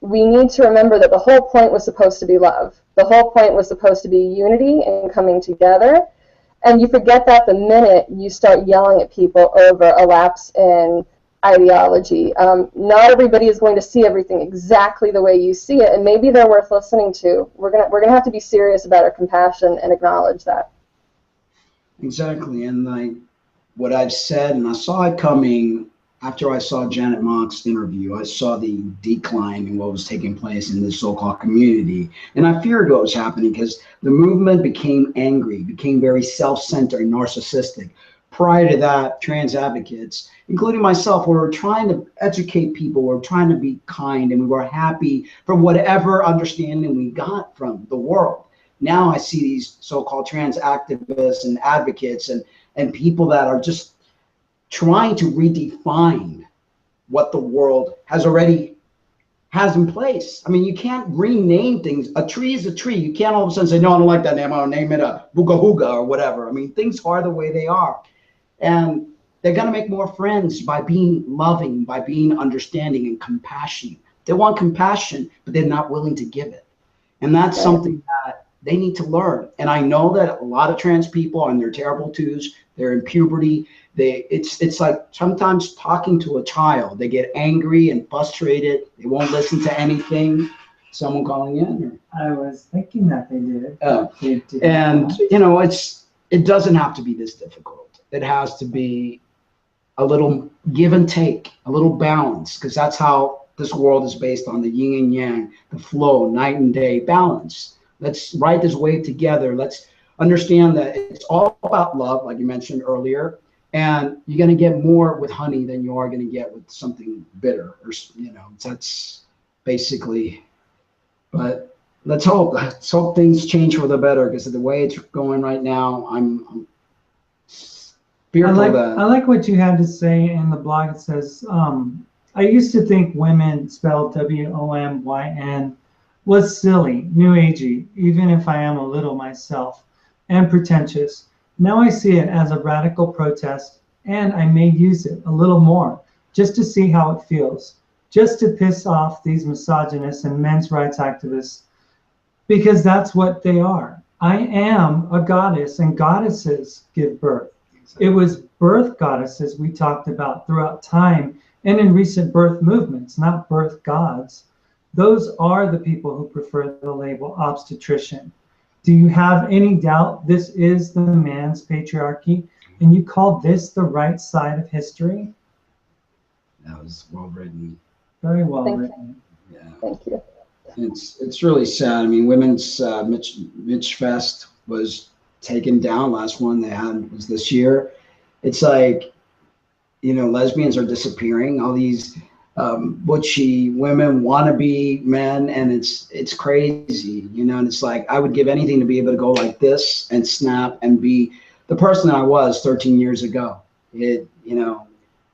we need to remember that the whole point was supposed to be love. The whole point was supposed to be unity and coming together. And you forget that the minute you start yelling at people over a lapse in ideology. Not everybody is going to see everything exactly the way you see it, and maybe they're worth listening to. We're gonna have to be serious about our compassion and acknowledge that. Exactly. And what I've said, and I saw it coming after I saw Janet Mock's interview, I saw the decline in what was taking place in this so-called community. And I feared what was happening because the movement became angry, became very self-centered and narcissistic. Prior to that, trans advocates, including myself, we were trying to educate people, we were trying to be kind, and we were happy for whatever understanding we got from the world. Now I see these so-called trans activists and advocates and people that are just trying to redefine what the world has in place. I mean, you can't rename things. A tree is a tree. You can't all of a sudden say, no, I don't like that name. I'll name it a Booga Hooga or whatever. I mean, things are the way they are. And they're going to make more friends by being loving, by being understanding and compassionate. They want compassion, but they're not willing to give it. And that's something that they need to learn. And I know that a lot of trans people are in their terrible twos. They're in puberty. It's like sometimes talking to a child. They get angry and frustrated. They won't listen to anything. Someone calling in? Or? I was thinking that they did. And it doesn't have to be this difficult. It has to be a little give and take, a little balance, because that's how this world is based on, the yin and yang, the flow, night and day balance. Let's ride this wave together. Let's understand that it's all about love, like you mentioned earlier, and you're going to get more with honey than you are going to get with something bitter, or that's basically. But let's hope. Let's hope things change for the better, because the way it's going right now, I'm fearful I that. like what you had to say in the blog. It says, I used to think women spelled WOMYN was silly, new agey, even if I am a little myself, and pretentious. Now I see it as a radical protest, and I may use it a little more, just to see how it feels, just to piss off these misogynists and men's rights activists, because that's what they are. I am a goddess, and goddesses give birth. It was birth goddesses we talked about throughout time and in recent birth movements, not birth gods. Those are the people who prefer the label obstetrician. Do you have any doubt this is the man's patriarchy, and you call this the right side of history? That was well written. Very well Thank written. you. Yeah. Thank you. It's really sad. I mean, women's Mitch Fest was taken down. Last one they had was this year. It's like, lesbians are disappearing. All these butchy women want to be men, and it's crazy, and it's like I would give anything to be able to go like this and snap and be the person that I was 13 years ago.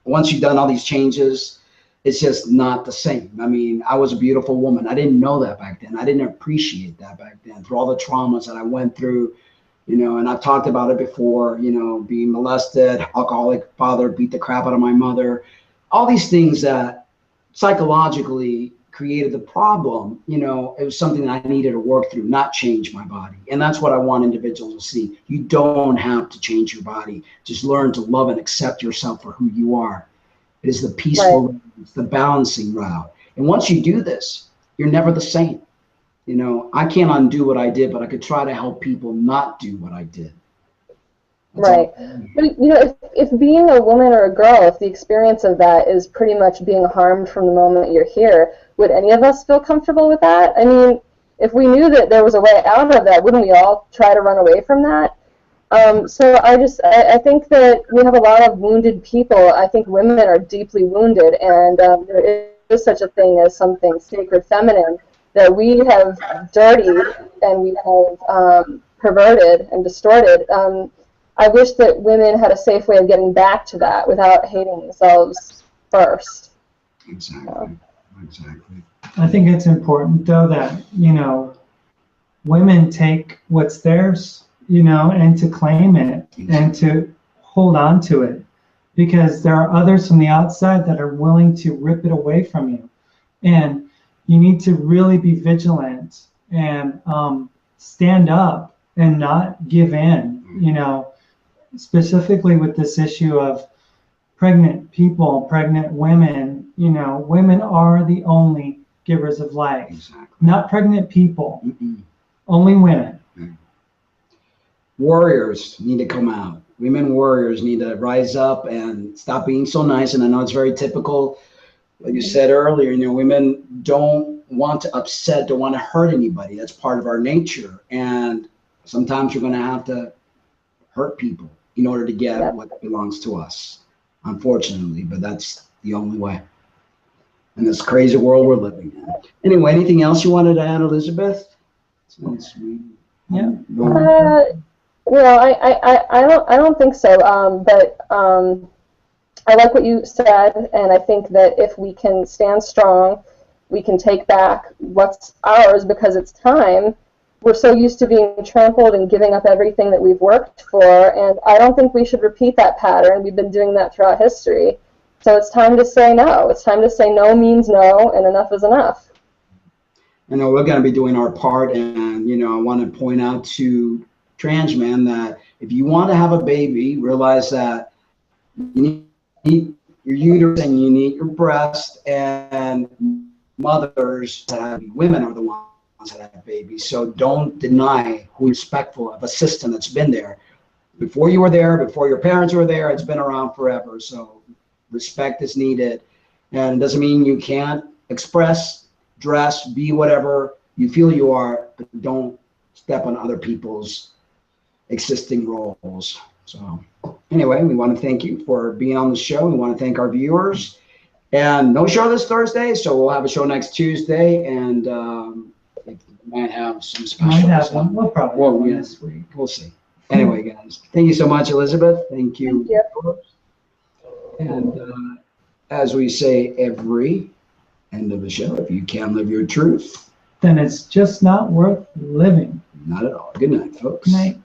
Once you've done all these changes, it's just not the same. I mean, I was a beautiful woman. I didn't know that back then. I didn't appreciate that back then, through all the traumas that I went through. And I've talked about it before, being molested, alcoholic father, beat the crap out of my mother, all these things that psychologically created the problem. It was something that I needed to work through, not change my body. And that's what I want individuals to see. You don't have to change your body. Just learn to love and accept yourself for who you are. It is the peaceful, Right. It's the balancing route. And once you do this, you're never the same. I can't undo what I did, but I could try to help people not do what I did. That's Right. But if being a woman or a girl, if the experience of that is pretty much being harmed from the moment you're here, would any of us feel comfortable with that? I mean, if we knew that there was a way out of that, wouldn't we all try to run away from that? So I think that we have a lot of wounded people. I think women are deeply wounded, and there is such a thing as something sacred feminine that we have dirtied and we have perverted and distorted. I wish that women had a safe way of getting back to that without hating themselves first. Exactly. I think it's important, though, that, women take what's theirs, and to claim it and to hold on to it, because there are others from the outside that are willing to rip it away from you. And you need to really be vigilant and stand up and not give in, specifically with this issue of pregnant people, pregnant women. Women are the only givers of life. Exactly. Not pregnant people, only women. Warriors need to come out. Women warriors need to rise up and stop being so nice. And I know it's very typical, like you said earlier, women don't want to upset, don't want to hurt anybody. That's part of our nature. And sometimes you're going to have to hurt people in order to get what belongs to us, unfortunately. But that's the only way in this crazy world we're living in. Anyway, anything else you wanted to add, Elizabeth? Well, I don't think so. But I like what you said, and I think that if we can stand strong, we can take back what's ours, because it's time. We're so used to being trampled and giving up everything that we've worked for, and I don't think we should repeat that pattern. We've been doing that throughout history. So it's time to say no. It's time to say no means no, and enough is enough. I know we're going to be doing our part, and I want to point out to trans men that if you want to have a baby, realize that you need your uterus and you need your breast, and mothers that have women are the ones that have babies. So don't deny who's respectful of a system that's been there before you were there, before your parents were there. It's been around forever. So respect is needed, and it doesn't mean you can't express, dress, be whatever you feel you are, but don't step on other people's existing roles. So anyway, we want to thank you for being on the show. We want to thank our viewers, and no show this Thursday, so we'll have a show next Tuesday. And might have some special. Might have one. We'll probably have one yeah, this week. we'll see. Anyway, guys, thank you so much, Elizabeth. Thank you. Thank you. And as we say every end of the show, if you can live your truth, Then it's just not worth living. not at all. Good night, folks. Good night.